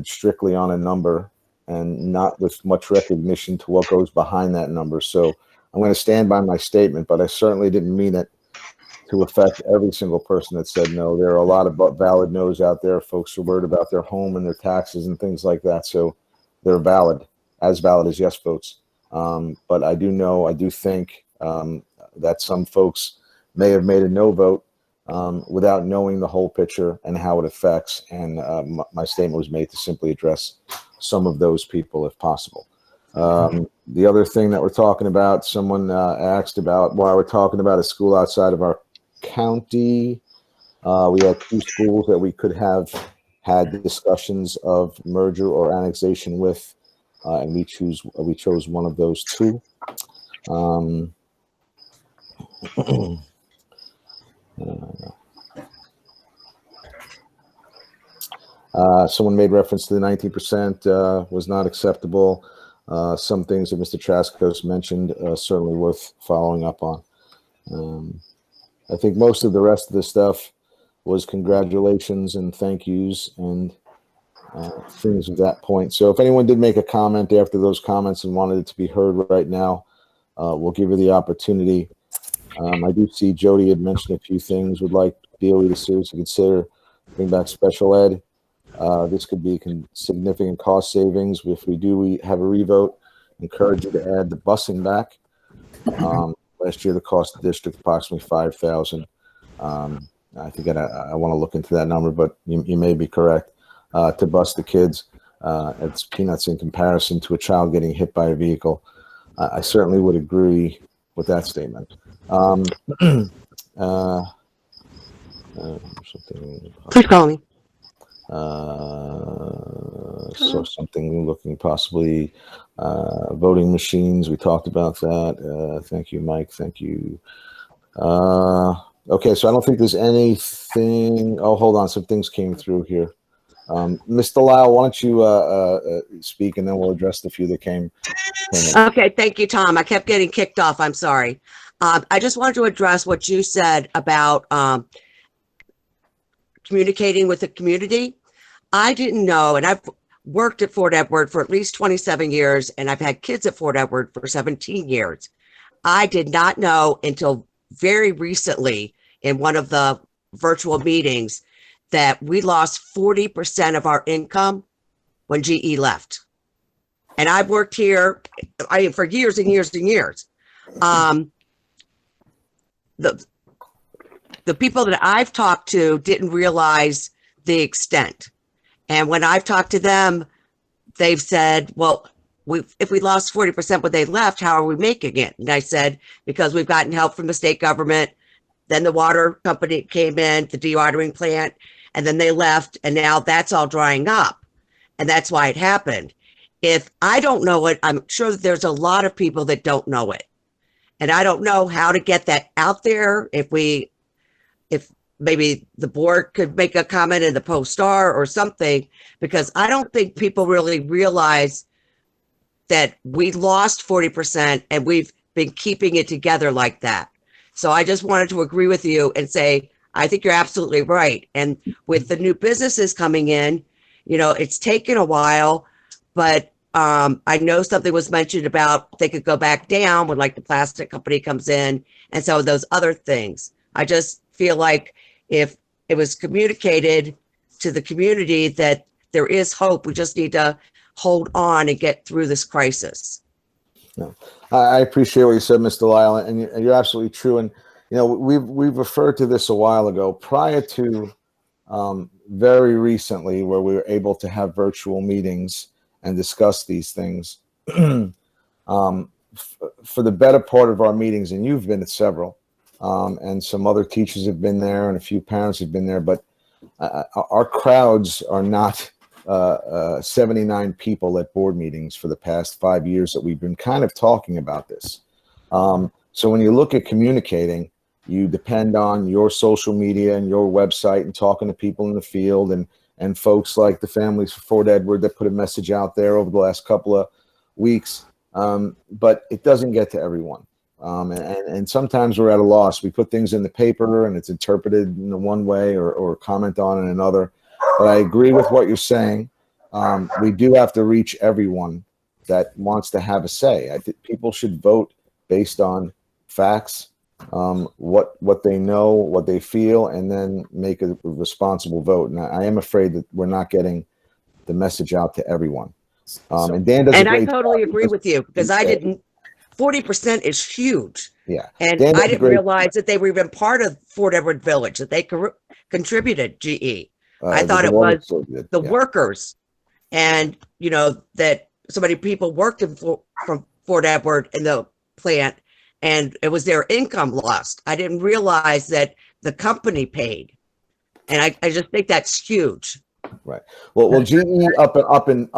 strictly on a number and not with much recognition to what goes behind that number. So I'm going to stand by my statement, but I certainly didn't mean it to affect every single person that said no. There are a lot of valid no's out there. Folks are worried about their home and their taxes and things like that. So they're valid, as valid as yes votes. But I do think that some folks may have made a no vote without knowing the whole picture and how it affects. And my statement was made to simply address some of those people if possible. The other thing that we're talking about, someone asked about why we're talking about a school outside of our county. We had 2 schools that we could have had discussions of merger or annexation with, and we chose one of those 2. Someone made reference to the 19% was not acceptable. Some things that Mr. Traskos mentioned certainly worth following up on. I think most of the rest of the stuff was congratulations and thank yous and things of that point. So if anyone did make a comment after those comments and wanted it to be heard right now, we'll give you the opportunity. I do see Jody had mentioned a few things, would like DOE to seriously consider bring back special ed. This could be significant cost savings. If we have a revote, encourage you to add the busing back. Last year, the cost of the district approximately $5,000. I think I want to look into that number, but you may be correct. To bus the kids. it's peanuts in comparison to a child getting hit by a vehicle. I certainly would agree with that statement. Please call me. So something looking possibly voting machines. We talked about that. Thank you, Mike. Thank you. Okay, so I don't think there's anything. Oh, hold on. Some things came through here. Mr. Lyle, why don't you speak, and then we'll address the few that came in. Okay, thank you, Tom. I kept getting kicked off. I'm sorry. I just wanted to address what you said about communicating with the community. I didn't know, and I've worked at Fort Edward for at least 27 years, and I've had kids at Fort Edward for 17 years. I did not know until very recently in one of the virtual meetings that we lost 40% of our income when GE left. And I've worked here for years and years and years. The people that I've talked to didn't realize the extent. And when I've talked to them, they've said, well, if we lost 40% when they left, how are we making it? And I said, because we've gotten help from the state government. Then the water company came in, the dewatering plant, and then they left. And now that's all drying up. And that's why it happened. If I don't know it, I'm sure that there's a lot of people that don't know it. And I don't know how to get that out there. If maybe the board could make a comment in the Post-Star or something, because I don't think people really realize that we lost 40% and we've been keeping it together like that. So I just wanted to agree with you and say, I think you're absolutely right. And with the new businesses coming in, it's taken a while, but I know something was mentioned about they could go back down when like the plastic company comes in and so those other things. I just feel like if it was communicated to the community that there is hope, we just need to hold on and get through this crisis. No, I appreciate what you said, Mr. Lyle, and you're absolutely true. And we've referred to this a while ago, prior to very recently, where we were able to have virtual meetings and discuss these things. For the better part of our meetings, and you've been at several, and some other teachers have been there, and a few parents have been there, but our crowds are not 79 people at board meetings for the past 5 years that we've been kind of talking about this. So when you look at communicating, you depend on your social media and your website and talking to people in the field and folks like the Families for Fort Edward that put a message out there over the last couple of weeks. But it doesn't get to everyone. And sometimes we're at a loss. We put things in the paper and it's interpreted in one way or comment on in another. But I agree with what you're saying. We do have to reach everyone that wants to have a say. I think people should vote based on facts, what they know, what they feel, and then make a responsible vote. And I am afraid that we're not getting the message out to everyone. And Dan does. And I totally agree with you, because I didn't. 40% is huge. Yeah. And I didn't realize that they were even part of Fort Edward Village, that they contributed GE. I thought it was the workers, and that so many people worked from Fort Edward in the plant, and it was their income lost. I didn't realize that the company paid, and I just think that's huge. Right. Well, GE up in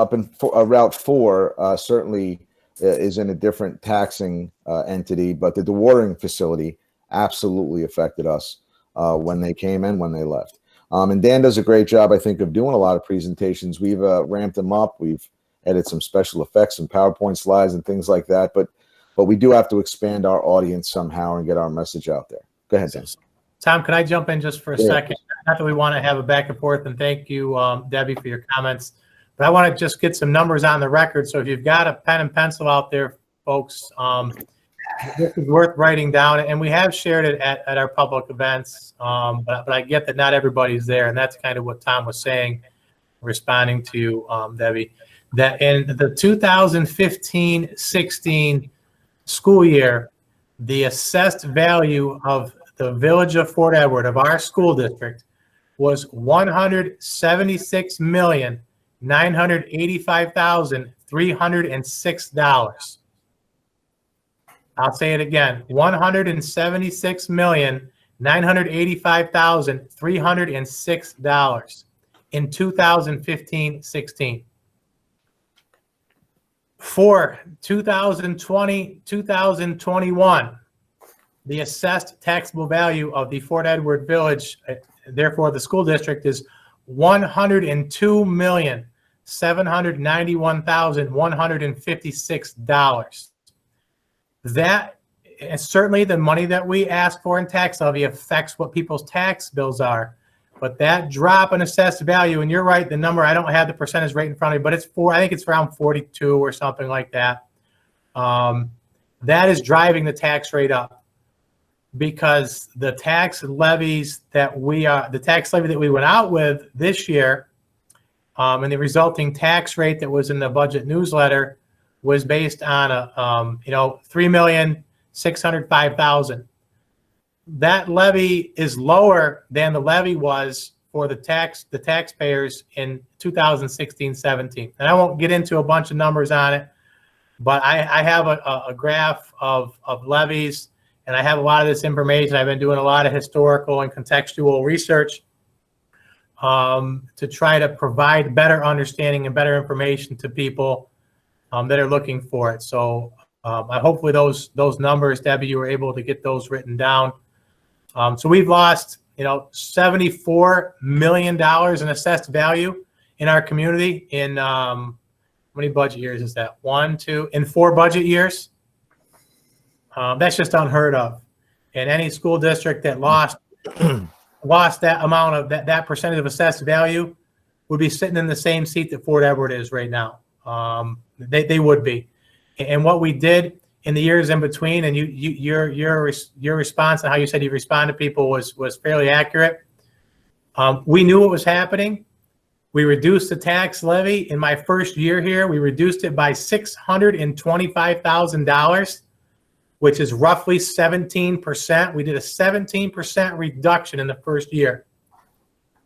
Route 4 certainly is in a different taxing entity, but the dewatering facility absolutely affected us when they came in, when they left. And Dan does a great job, I think, of doing a lot of presentations. We've ramped them up. We've added some special effects and PowerPoint slides and things like that. But we do have to expand our audience somehow and get our message out there. Go ahead, Dan. Tom, can I jump in just for a second? Not that we want to have a back and forth, and thank you, Debbie, for your comments. But I want to just get some numbers on the record. So if you've got a pen and pencil out there, folks, this is worth writing down. And we have shared it at our public events. But I get that not everybody's there. And that's kind of what Tom was saying, responding to Debbie, that in the 2015-16 school year, the assessed value of the village of Fort Edward, of our school district, was $176,882,000. $176,985,306. I'll say it again, $176,985,306 in 2015-16. For 2020-2021, the assessed taxable value of the Fort Edward Village, therefore the school district, is $102,791,156. That is certainly the money that we ask for in tax levy affects what people's tax bills are. But that drop in assessed value, and you're right, the number, I don't have the percentage rate in front of me, but it's I think it's around 42 or something like that. That is driving the tax rate up, because the tax levies that the tax levy that we went out with this year, and the resulting tax rate that was in the budget newsletter was based on a $3,605,000. That levy is lower than the levy was for the taxpayers in 2016-17. And I won't get into a bunch of numbers on it, but I have a graph of levies, and I have a lot of this information. I've been doing a lot of historical and contextual research to try to provide better understanding and better information to people that are looking for it. So hopefully those numbers, Debbie, you were able to get those written down. So we've lost, $74 million in assessed value in our community in how many budget years is that? 1, 2, in 4 budget years. That's just unheard of. And any school district that lost that amount of that percentage of assessed value would be sitting in the same seat that Fort Edward is right now. They would be. And what we did in the years in between, and your response and how you said you respond to people was fairly accurate. We knew what was happening. We reduced the tax levy in my first year here. We reduced it by $625,000, which is roughly 17%. We did a 17% reduction in the first year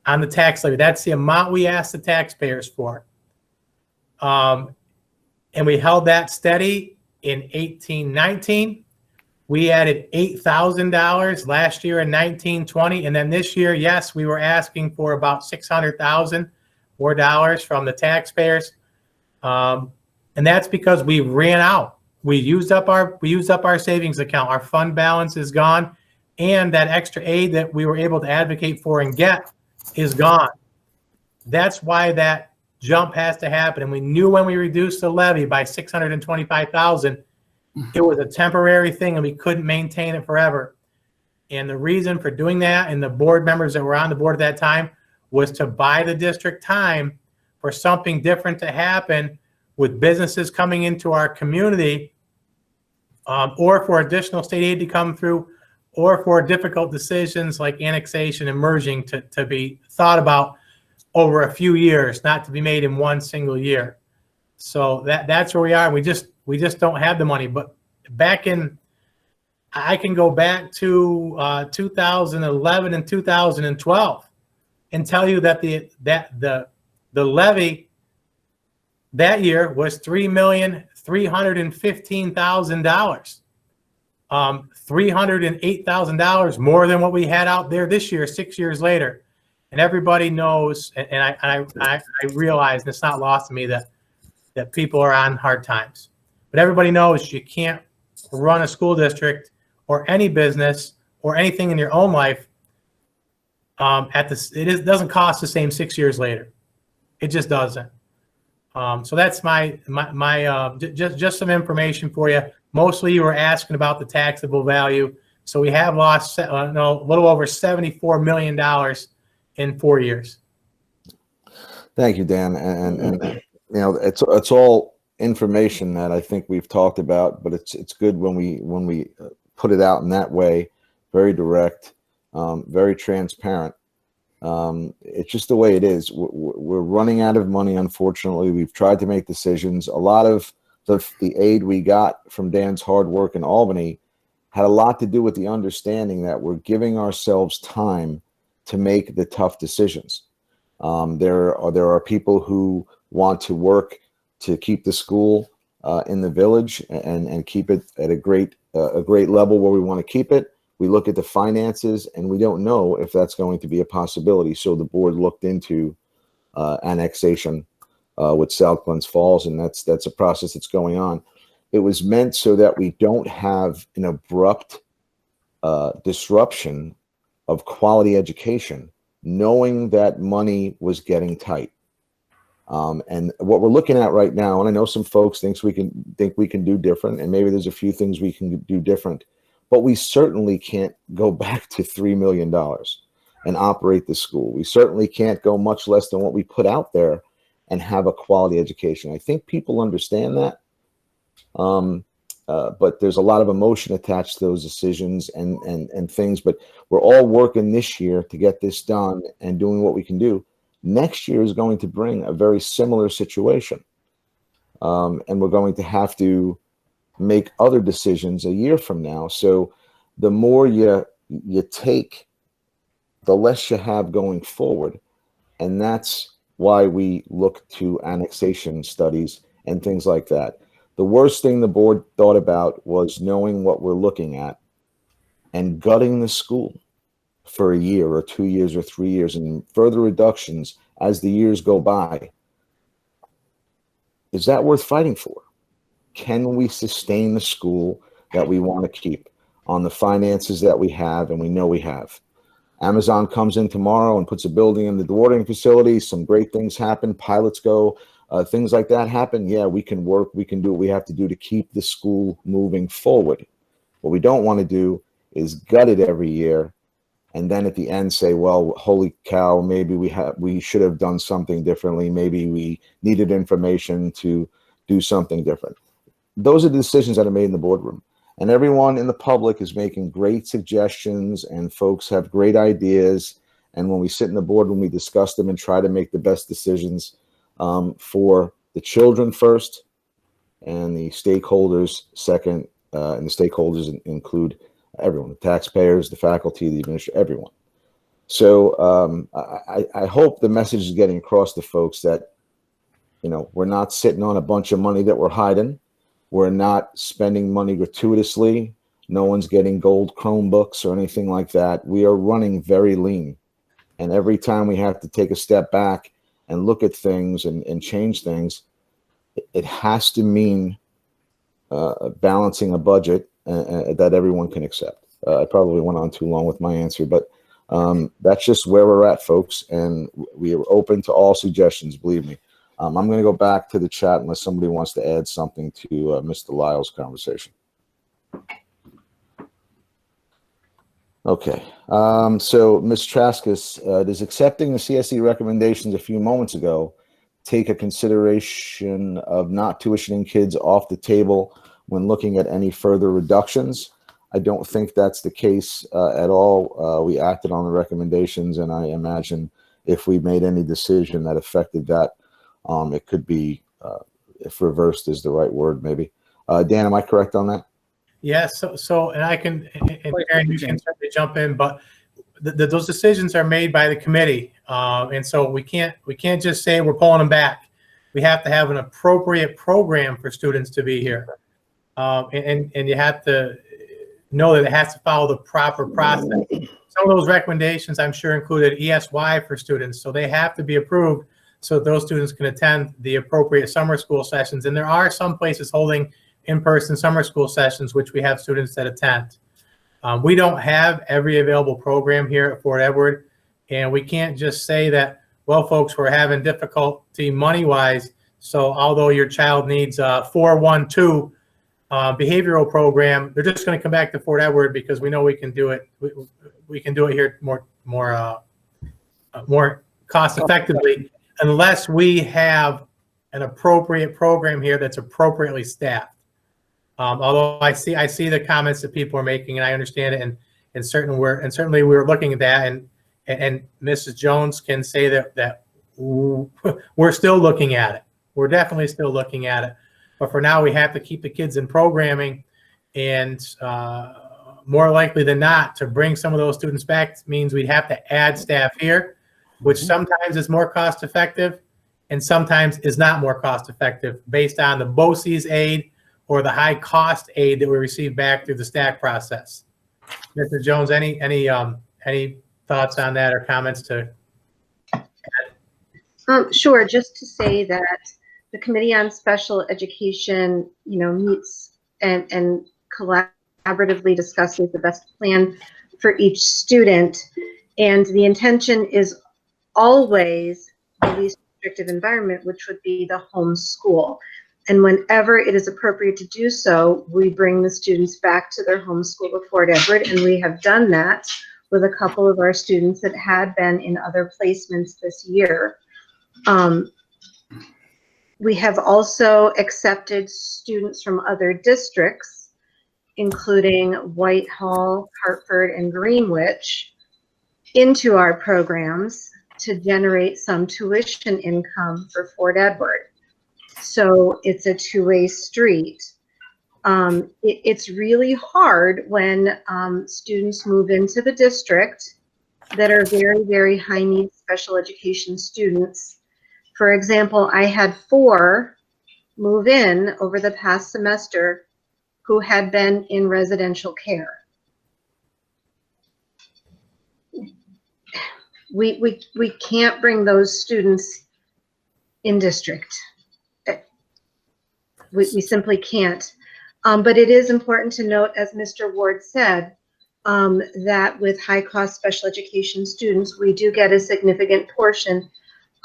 on the tax levy. That's the amount we asked the taxpayers for. And we held that steady in 18-19. We added $8,000 last year in 19-20. And then this year, yes, we were asking for about $600,000 more dollars from the taxpayers. And that's because we ran out. We used up our savings account. Our fund balance is gone. And that extra aid that we were able to advocate for and get is gone. That's why that jump has to happen. And we knew when we reduced the levy by $625,000, it was a temporary thing and we couldn't maintain it forever. And the reason for doing that, and the board members that were on the board at that time, was to buy the district time for something different to happen with businesses coming into our community, or for additional state aid to come through, or for difficult decisions like annexation and merging to be thought about over a few years, not to be made in one single year. So that's where we are. We just don't have the money. But I can go back to 2011 and 2012 and tell you that the levy that year was $3,315,000, $308,000 more than what we had out there this year, 6 years later. And everybody knows, and I realize, and it's not lost to me, that people are on hard times. But everybody knows you can't run a school district or any business or anything in your own life it doesn't cost the same 6 years later. It just doesn't. So that's just some information for you. Mostly you were asking about the taxable value. So we have lost a little over $74 million in 4 years. Thank you, Dan. And it's all information that I think we've talked about, but it's good when we put it out in that way, very direct, very transparent. It's just the way it is. We're running out of money, unfortunately. We've tried to make decisions. A lot of the aid we got from Dan's hard work in Albany had a lot to do with the understanding that we're giving ourselves time to make the tough decisions. There are people who want to work to keep the school in the village and keep it at a great level where we want to keep it. We look at the finances, and we don't know if that's going to be a possibility. So the board looked into annexation with South Glens Falls, and that's a process that's going on. It was meant so that we don't have an abrupt disruption of quality education, knowing that money was getting tight. And what we're looking at right now, and I know some folks think we can do different, and maybe there's a few things we can do different, but we certainly can't go back to $3 million and operate the school. We certainly can't go much less than what we put out there and have a quality education. I think people understand that. But there's a lot of emotion attached to those decisions and things, but we're all working this year to get this done and doing what we can do. Next year is going to bring a very similar situation. And we're going to have to make other decisions a year from now. So the more you take, the less you have going forward. And that's why we look to annexation studies and things like that. The worst thing the board thought about was knowing what we're looking at and gutting the school for a year or 2 years or 3 years and further reductions as the years go by. Is that worth fighting for? Can we sustain the school that we want to keep on the finances that we have and we know we have? Amazon comes in tomorrow and puts a building in the dewatering facility. Some great things happen. Pilots go. Things like that happen. Yeah, we can work. We can do what we have to do to keep the school moving forward. What we don't want to do is gut it every year and then at the end say, well, holy cow, maybe we should have done something differently. Maybe we needed information to do something different. Those are the decisions that are made in the boardroom. And everyone in the public is making great suggestions, and folks have great ideas. And when we sit in the boardroom, we discuss them and try to make the best decisions for the children first and the stakeholders second. And the stakeholders include everyone, the taxpayers, the faculty, the administration, everyone. So I hope the message is getting across to folks that, you know, we're not sitting on a bunch of money that we're hiding. We're not spending money gratuitously. No one's getting gold Chromebooks or anything like that. We are running very lean. And every time we have to take a step back and look at things and change things, it has to mean balancing a budget that everyone can accept. I probably went on too long with my answer, but that's just where we're at, folks. And we are open to all suggestions, believe me. I'm going to go back to the chat unless somebody wants to add something to Mr. Lyle's conversation. Okay. So Ms. Traskis, does accepting the CSE recommendations a few moments ago take a consideration of not tuitioning kids off the table when looking at any further reductions? I don't think that's the case at all. We acted on the recommendations, and I imagine if we made any decision that affected that, it could be, if reversed is the right word, maybe. Dan, am I correct on that? Yes. So, and I can, and Aaron, you can certainly jump in, but those decisions are made by the committee, and so we can't just say we're pulling them back. We have to have an appropriate program for students to be here, and you have to know that it has to follow the proper process. Some of those recommendations, I'm sure, included ESY for students, so they have to be approved so those students can attend the appropriate summer school sessions. And there are some places holding in-person summer school sessions, which we have students that attend. We don't have every available program here at Fort Edward, and we can't just say that, well, folks, we're having difficulty money-wise, so although your child needs a 412 behavioral program, they're just going to come back to Fort Edward because we know we can do it. We can do it here more cost effectively, unless we have an appropriate program here that's appropriately staffed. Although I see the comments that people are making, and I understand it, and certainly we're looking at that, and Mrs. Jones can say that we're still looking at it. We're definitely still looking at it, but for now we have to keep the kids in programming, and more likely than not, to bring some of those students back means we'd have to add staff here, which sometimes is more cost effective, and sometimes is not more cost effective based on the BOCES aid or the high cost aid that we receive back through the stack process. Mr. Jones, any thoughts on that or comments to? Sure. Just to say that the Committee on Special Education, meets and collaboratively discusses the best plan for each student. And the intention is always the least restrictive environment, which would be the home school. And whenever it is appropriate to do so, we bring the students back to their home school at Fort Edward. And we have done that with a couple of our students that had been in other placements this year. We have also accepted students from other districts, including Whitehall, Hartford, and Greenwich, into our programs to generate some tuition income for Fort Edward. So it's a two-way street. It's really hard when students move into the district that are very, very high needs special education students. For example, I had 4 move in over the past semester who had been in residential care. We can't bring those students in district. We simply can't. But it is important to note, as Mr. Ward said, that with high cost special education students, we do get a significant portion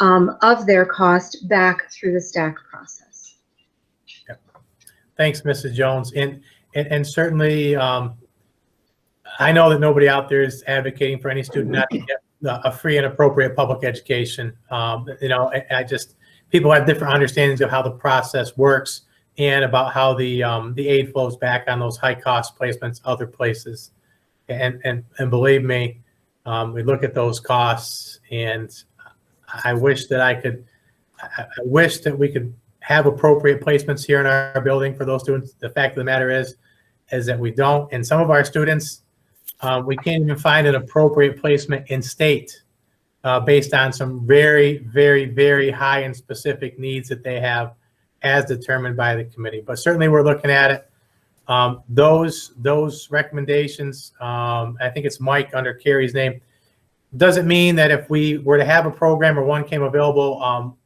of their cost back through the stack process. Yep. Thanks, Mrs. Jones. And certainly, I know that nobody out there is advocating for any student not to get a free and appropriate public education. People have different understandings of how the process works and about how the aid flows back on those high cost placements other places. And believe me, we look at those costs, and I wish that we could have appropriate placements here in our building for those students. The fact of the matter is that we don't. And some of our students, we can't even find an appropriate placement in state based on some very, very, very high and specific needs that they have as determined by the committee. But certainly we're looking at it. Those recommendations, I think it's Mike under Carrie's name, doesn't mean that if we were to have a program or one came available,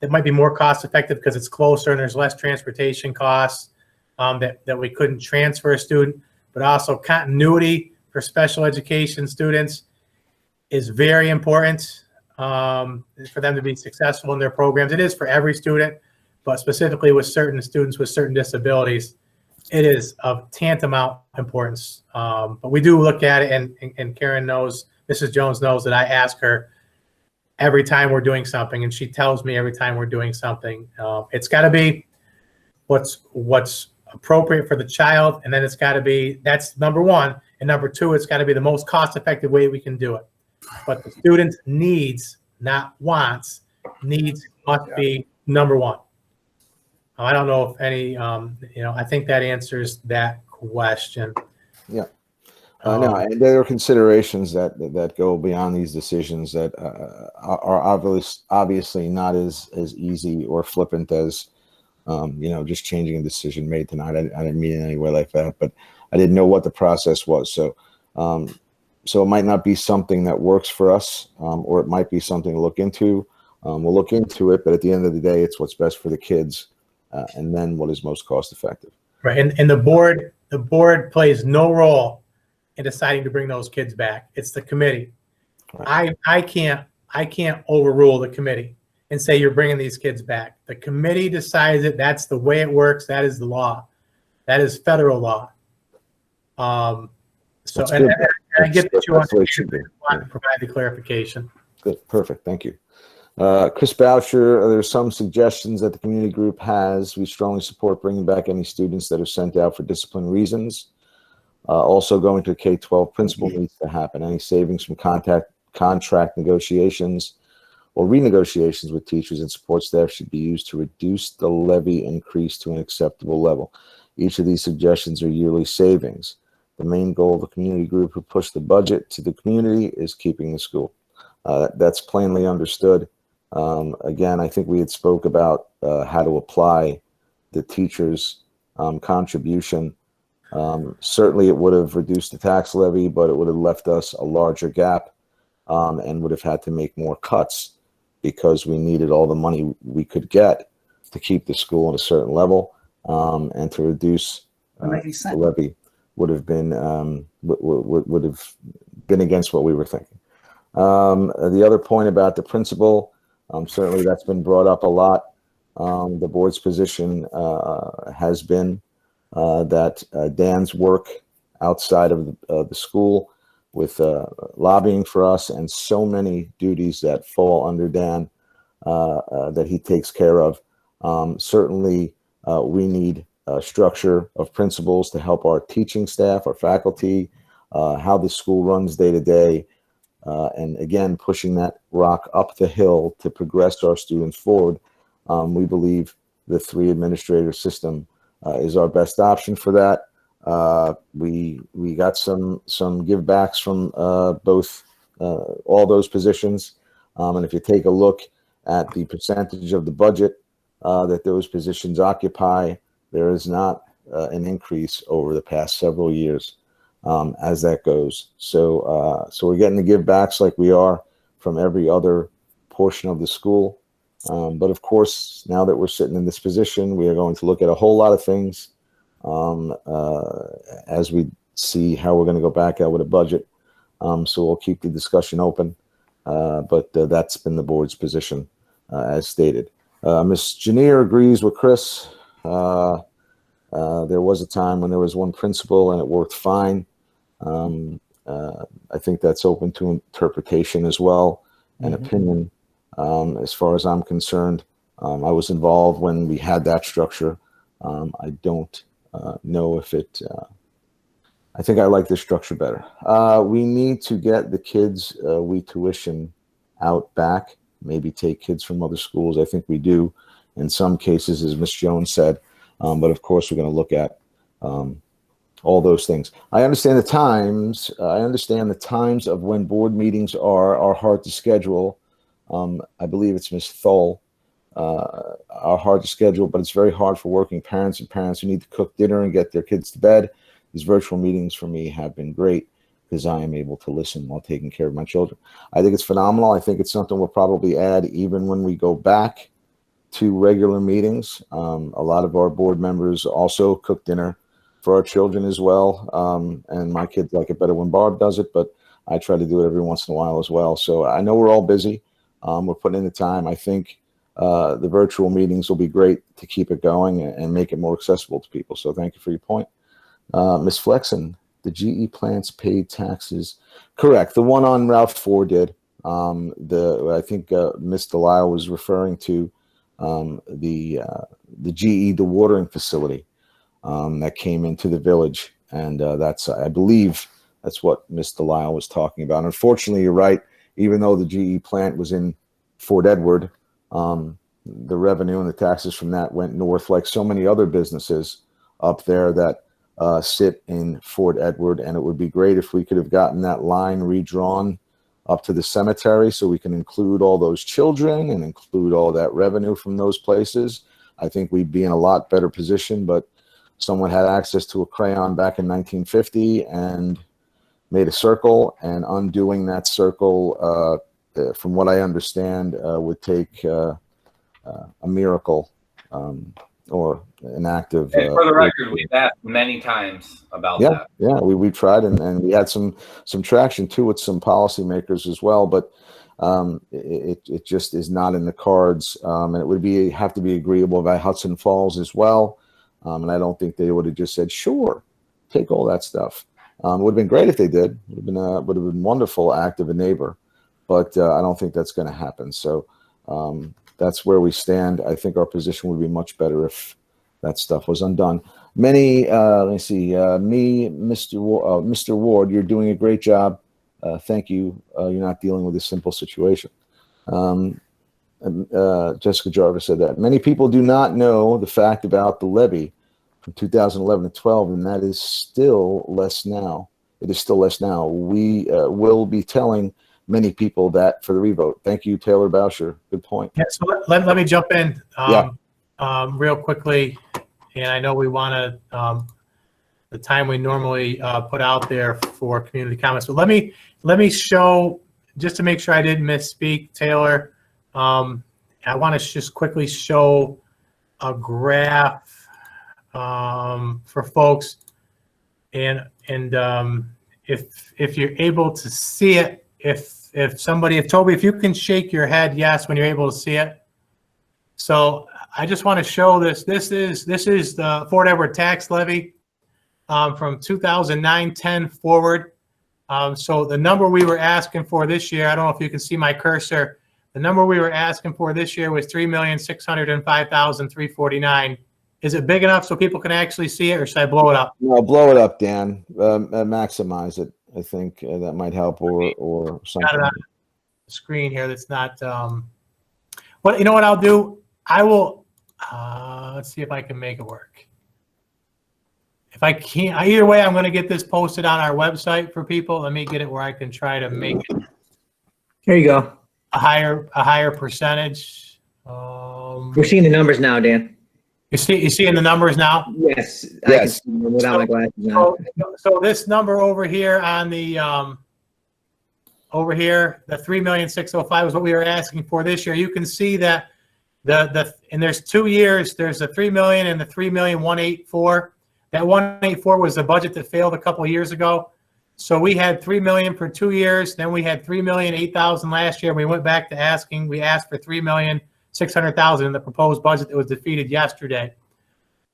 it might be more cost effective because it's closer and there's less transportation costs, that we couldn't transfer a student. But also continuity for special education students is very important for them to be successful in their programs. It is for every student, but specifically with certain students with certain disabilities, it is of tantamount importance. But we do look at it, and Karen knows, Mrs. Jones knows that I ask her every time we're doing something, and she tells me every time we're doing something. It's got to be what's appropriate for the child, and then it's got to be, that's number one, and number two, it's got to be the most cost-effective way we can do it. But the student's needs, not wants, needs must be number one. I don't know if any, I think that answers that question. Yeah. No, and there are considerations that go beyond these decisions that are obviously not as easy or flippant as just changing a decision made tonight. I didn't mean it in any way like that, but I didn't know what the process was. So it might not be something that works for us, or it might be something to look into. We'll look into it, but at the end of the day, it's what's best for the kids, and then what is most cost effective. Right, and the board plays no role in deciding to bring those kids back. It's the committee. Right. I can't overrule the committee and say you're bringing these kids back. The committee decides it. That's the way it works. That is the law. That is federal law. So I get that you want to provide the clarification. Good, perfect, thank you. Chris Boucher, there's some suggestions that the community group has. We strongly support bringing back any students that are sent out for discipline reasons. Also, going to K-12 principal needs to happen. Any savings from contract negotiations or renegotiations with teachers and support staff should be used to reduce the levy increase to an acceptable level. Each of these suggestions are yearly savings. The main goal of the community group who pushed the budget to the community is keeping the school. That's plainly understood. Again, I think we had spoke about how to apply the teachers' contribution. Certainly, it would have reduced the tax levy, but it would have left us a larger gap and would have had to make more cuts because we needed all the money we could get to keep the school at a certain level, and to reduce the levy would have been against what we were thinking. The other point about the principal, certainly that's been brought up a lot. The board's position has been that Dan's work outside of the school with lobbying for us and so many duties that fall under Dan that he takes care of. Certainly, we need a structure of principals to help our teaching staff, our faculty, how the school runs day to day, and again, pushing that rock up the hill to progress our students forward. We believe the 3 administrator system is our best option for that. We got some give backs from both all those positions, and if you take a look at the percentage of the budget that those positions occupy, there is not an increase over the past several years as that goes. So we're getting the give backs like we are from every other portion of the school. But of course, now that we're sitting in this position, we are going to look at a whole lot of things as we see how we're going to go back out with a budget. So we'll keep the discussion open, but that's been the board's position as stated. Ms. Janier agrees with Chris. There was a time when there was one principal and it worked fine. I think that's open to interpretation as well and opinion. As far as I'm concerned, I was involved when we had that structure. I don't know if it, I think I like this structure better. We need to get the kids we tuition out back, maybe take kids from other schools. I think we do in some cases, as Ms. Jones said, but of course we're going to look at all those things. I understand the times. I understand the times of when board meetings are hard to schedule. I believe it's Ms. Thole, are hard to schedule, but it's very hard for working parents and parents who need to cook dinner and get their kids to bed. These virtual meetings for me have been great because I am able to listen while taking care of my children. I think it's phenomenal. I think it's something we'll probably add even when we go back to regular meetings. A lot of our board members also cook dinner for our children as well. And my kids like it better when Barb does it, but I try to do it every once in a while as well. So I know we're all busy. We're putting in the time. I think the virtual meetings will be great to keep it going and make it more accessible to people. So thank you for your point. Ms. Flexen, the GE plants paid taxes. Correct. The one on Route 4 did. I think Ms. Delisle was referring to the GE dewatering facility that came into the village. And that's, I believe, that's what Ms. Delisle was talking about. Unfortunately, you're right. Even though the GE plant was in Fort Edward, the revenue and the taxes from that went north, like so many other businesses up there that sit in Fort Edward. And it would be great if we could have gotten that line redrawn up to the cemetery so we can include all those children and include all that revenue from those places. I think we'd be in a lot better position, but someone had access to a crayon back in 1950 and made a circle, and undoing that circle, from what I understand, would take a miracle or an act of. And for the record, we've asked many times about that. Yeah, we tried, and we had some traction too with some policymakers as well, but it just is not in the cards, and it would have to be agreeable by Hudson Falls as well, and I don't think they would have just said sure, take all that stuff. It would have been great if they did. Would have been wonderful act of a neighbor, but I don't think that's going to happen. So that's where we stand. I think our position would be much better if that stuff was undone. Many, let me see, Mr. Ward, you're doing a great job. Thank you. You're not dealing with a simple situation. Jessica Jarvis said that. Many people do not know the fact about the levy from 2011 to 12, and that is still less now. It is still less now. We will be telling many people that for the revote. Thank you, Taylor Boucher. Good point. Yeah, so let me jump in Yeah. real quickly. And I know we want to, the time we normally put out there for community comments. So let me show, just to make sure I didn't misspeak, Taylor, I want to just quickly show a graph for folks. And if you're able to see it, if Toby, if you can shake your head yes when you're able to see it. So I just want to show this. This is the Fort Edward tax levy from 2009-10 forward. So the number we were asking for this year, I don't know if you can see my cursor. The number we were asking for this year was $3,605,349. Is it big enough so people can actually see it, or should I blow it up? No, blow it up, Dan. Maximize it. I think that might help, or something. Got it on the screen here. That's not. Well, you know what I'll do? I will. Let's see if I can make it work. If I can't, either way, I'm going to get this posted on our website for people. Let me get it where I can try to make it. There you go. A higher percentage. We're seeing the numbers now, Dan. You seeing the numbers now? Yes. Yes. I can see them without my glasses now. So this number over here on the over here, the 3,605,000 is what we were asking for this year. You can see that and there's 2 years. There's the 3 million and the 3,184,000. That 184 was the budget that failed a couple of years ago. So we had 3 million for 2 years. Then we had 3,008,000 last year. We went back to asking. We asked for 3,600,000 in the proposed budget that was defeated yesterday.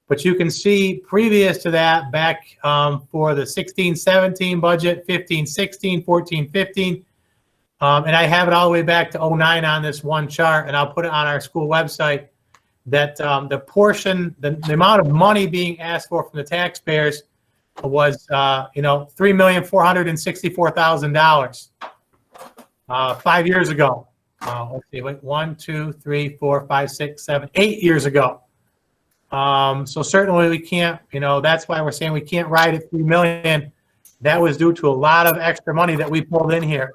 But you can see previous to that, back for the 16-17 budget, 15-16, 14-15, and I have it all the way back to 09 on this one chart, and I'll put it on our school website, that the portion, the amount of money being asked for from the taxpayers was, $3,464,000 5 years ago. Let's see, wait, 1, 2, 3, 4, 5, 6, 7, 8 years ago. So certainly we can't, that's why we're saying we can't ride at 3 million. That was due to a lot of extra money that we pulled in here.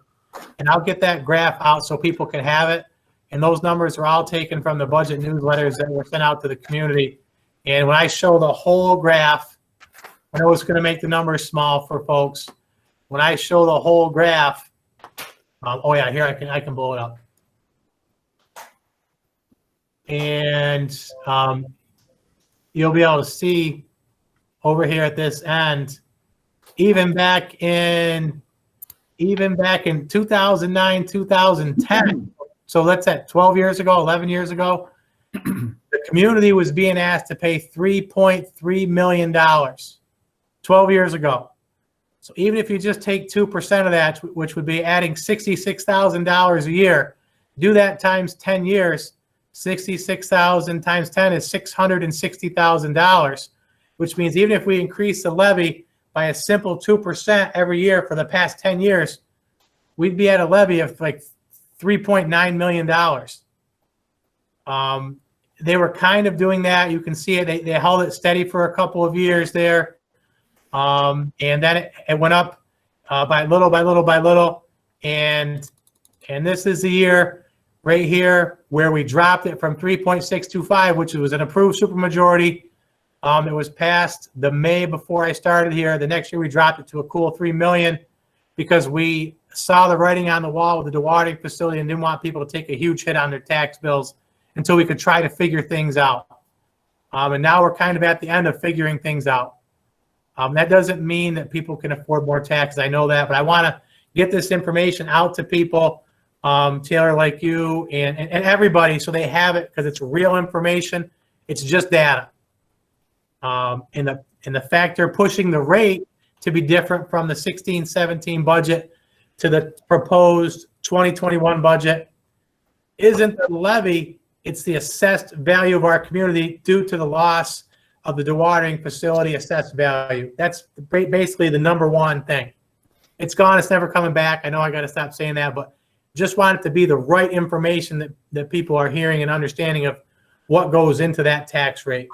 And I'll get that graph out so people can have it. And those numbers are all taken from the budget newsletters that were sent out to the community. And when I show the whole graph, I know it's going to make the numbers small for folks. When I show the whole graph, oh yeah, here I can blow it up. And you'll be able to see over here at this end, even back in 2009, 2010. So that's at 12 years ago, 11 years ago. The community was being asked to pay $3.3 million 12 years ago. So even if you just take 2% of that, which would be adding $66,000 a year, do that times 10 years, 66,000 times 10 is $660,000, which means even if we increase the levy by a simple 2% every year for the past 10 years, we'd be at a levy of like $3.9 million. They were kind of doing that. You can see it. They held it steady for a couple of years there. And then it went up by little by little by little. And this is the year right here where we dropped it from 3.625, which was an approved supermajority. It was passed the May before I started here. The next year we dropped it to a cool 3 million because we saw the writing on the wall with the dewatering facility and didn't want people to take a huge hit on their tax bills until we could try to figure things out. And now we're kind of at the end of figuring things out. That doesn't mean that people can afford more taxes. I know that, but I want to get this information out to people, Taylor, like you and everybody, so they have it because it's real information. It's just data. And the fact they're pushing the rate to be different from the 16-17 budget to the proposed 2021 budget isn't the levy, it's the assessed value of our community due to the loss of the dewatering facility assessed value. That's basically the number one thing. It's gone, it's never coming back. I know I got to stop saying that, but just want it to be the right information that people are hearing and understanding of what goes into that tax rate.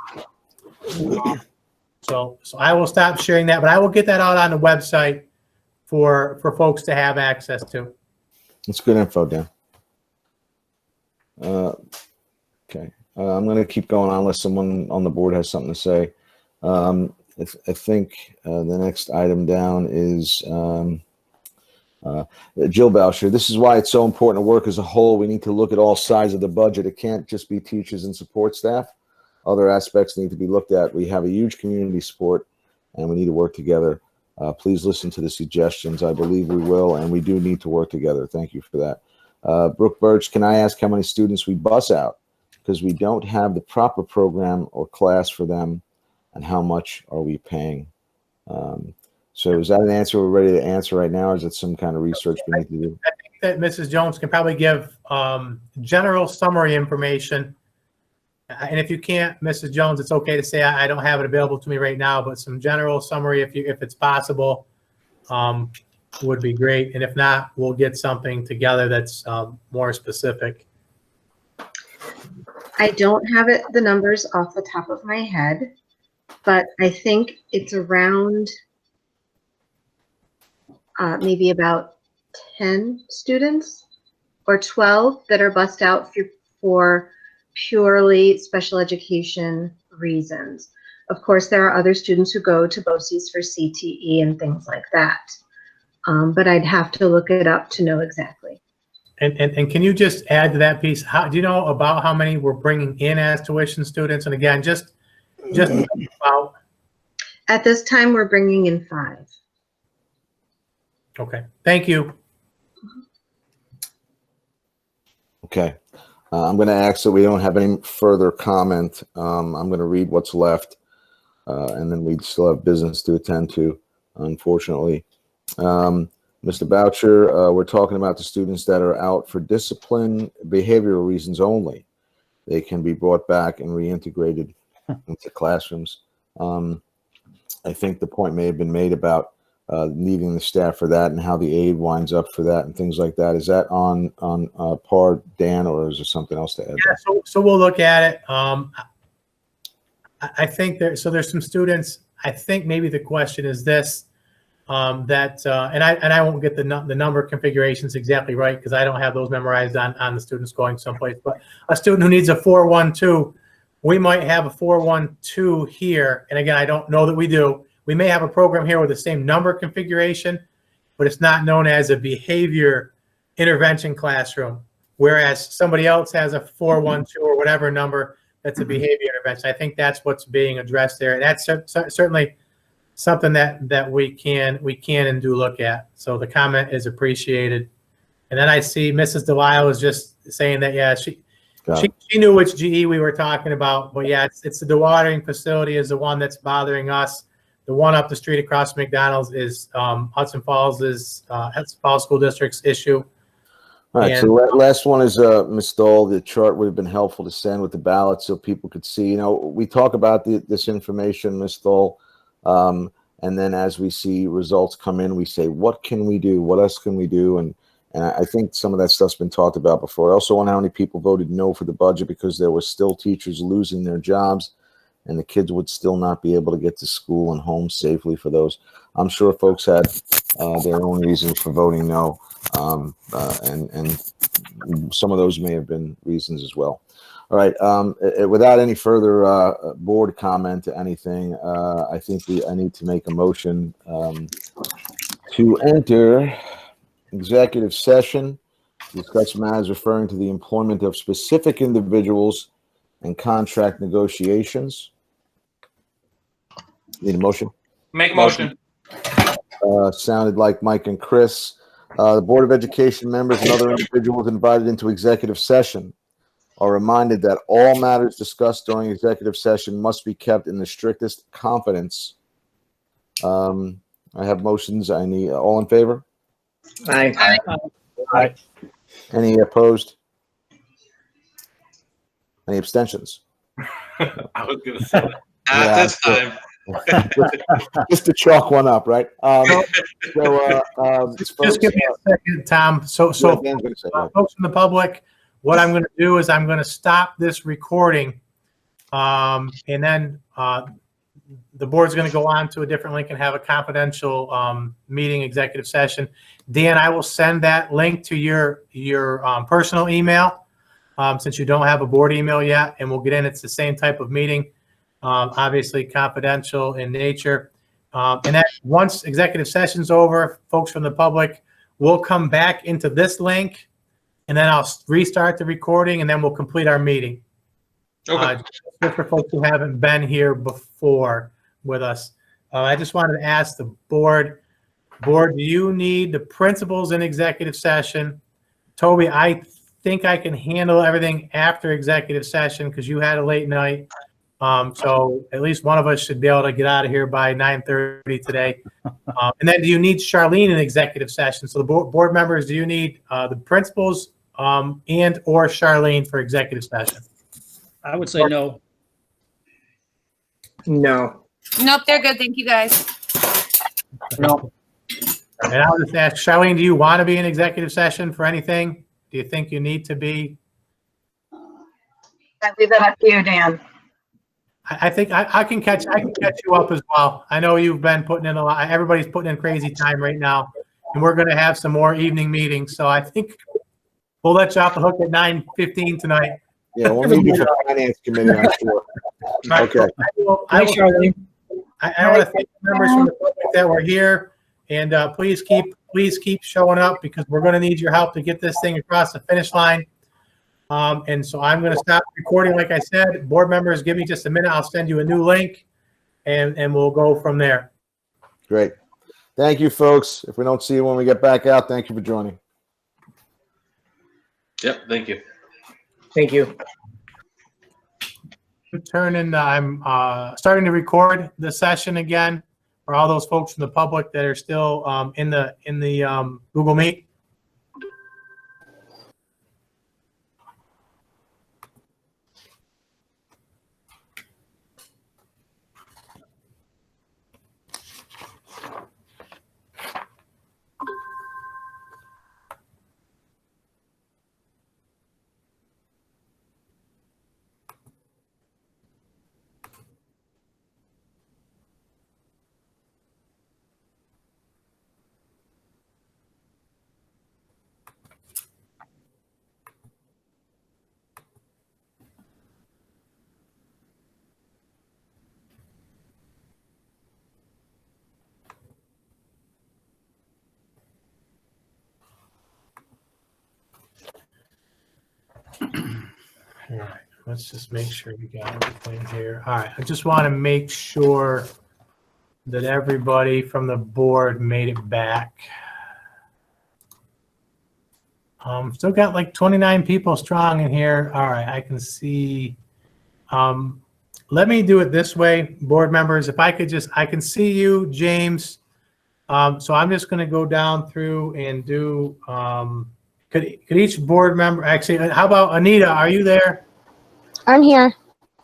So I will stop sharing that, but I will get that out on the website for folks to have access to. It's good info, Dan. Okay. I'm going to keep going on unless someone on the board has something to say. I think the next item down is Jill Boucher. This is why it's so important to work as a whole. We need to look at all sides of the budget. It can't just be teachers and support staff. Other aspects need to be looked at. We have a huge community support, and we need to work together. Please listen to the suggestions. I believe we will, and we do need to work together. Thank you for that. Brooke Birch, can I ask how many students we bus out? Because we don't have the proper program or class for them, and how much are we paying? So is that an answer we're ready to answer right now, or is it some kind of research we need to do? I think that Mrs. Jones can probably give general summary information. And if you can't, Mrs. Jones, it's okay to say I don't have it available to me right now, but some general summary, if it's possible, would be great. And if not, we'll get something together that's more specific. I don't have the numbers off the top of my head, but I think it's around maybe about 10 students or 12 that are bused out for purely special education reasons. Of course, there are other students who go to BOCES for CTE and things like that. But I'd have to look it up to know exactly. And can you just add to that piece? Do you know about how many we're bringing in as tuition students? And again, just about. At this time, we're bringing in 5. Okay, thank you. Okay. I'm going to ask that we don't have any further comment. I'm going to read what's left, and then we still have business to attend to, unfortunately. Mr. Boucher, we're talking about the students that are out for discipline, behavioral reasons only. They can be brought back and reintegrated into classrooms. I think the point may have been made about needing the staff for that and how the aid winds up for that and things like that. Is that on par, Dan, or is there something else to add? Yeah, so we'll look at it. I think there's some students. I think maybe the question is this, and I won't get the number configurations exactly right because I don't have those memorized on the students going someplace. But a student who needs a 412, we might have a 412 here, and again, I don't know that we do. We may have a program here with the same number configuration, but it's not known as a behavior intervention classroom, whereas somebody else has a 412 or whatever number that's a behavior intervention. I think that's what's being addressed there. And that's certainly something that we can and do look at. So the comment is appreciated. And then I see Mrs. Delisle was just saying that, yeah, she knew which GE we were talking about, but yeah, it's the dewatering facility is the one that's bothering us. The one up the street across McDonald's is Hudson Falls School District's issue. All right, so last one is Ms. Stoll. The chart would have been helpful to send with the ballot so people could see. You know, we talk about this information, Ms. Stoll, and then as we see results come in, we say, what can we do? What else can we do? And I think some of that stuff's been talked about before. I also wonder how many people voted no for the budget because there were still teachers losing their jobs, and the kids would still not be able to get to school and home safely for those. I'm sure folks had their own reasons for voting no, and some of those may have been reasons as well. All right, without any further board comment to anything, I think I need to make a motion to enter executive session, discuss matters referring to the employment of specific individuals and contract negotiations. Need a motion? Make a motion. Sounded like Mike and Chris. The Board of Education members and other individuals invited into executive session are reminded that all matters discussed during executive session must be kept in the strictest confidence. I have motions. I need all in favor? Aye. Aye. Any opposed? Any abstentions? I was going to say that. Not this time. Just to chalk one up, right? Just give me a second, Tom. So folks in the public, what I'm going to do is I'm going to stop this recording, and then the board's going to go on to a different link and have a confidential meeting executive session. Dan, I will send that link to your personal email since you don't have a board email yet, and we'll get in. It's the same type of meeting, obviously confidential in nature. And that once executive session's over, folks from the public will come back into this link, and then I'll restart the recording, and then we'll complete our meeting. Okay. Just for folks who haven't been here before with us. I just wanted to ask the board, do you need the principals in executive session? Toby, I think I can handle everything after executive session because you had a late night. So at least one of us should be able to get out of here by 9:30 today. And then do you need Charlene in executive session? So the board members, do you need the principals and or Charlene for executive session? I would say no. No. Nope, they're good. Thank you, guys. No. And I'll just ask, Charlene, do you want to be in executive session for anything? Do you think you need to be? I leave that up to you, Dan. I think I can catch you up as well. I know you've been putting in a lot. Everybody's putting in crazy time right now, and we're going to have some more evening meetings. So I think we'll let you off the hook at 9:15 tonight. Yeah, we'll need you for finance committee, I'm sure. Okay. I want to thank the members from the public that were here, and please keep showing up because we're going to need your help to get this thing across the finish line. And so I'm going to stop recording. Like I said, board members, give me just a minute. I'll send you a new link, and we'll go from there. Great. Thank you, folks. If we don't see you when we get back out, thank you for joining. Yep. Thank you. Thank you. I'm starting to record the session again for all those folks from the public that are still in the Google Meet. All right, let's just make sure we got everything here. All right, I just want to make sure that everybody from the board made it back. Still got like 29 people strong in here. All right, I can see. Let me do it this way, board members. If I could just, I can see you, James. So I'm just going to go down through and do. Could each board member actually? How about Anita? Are you there? I'm here.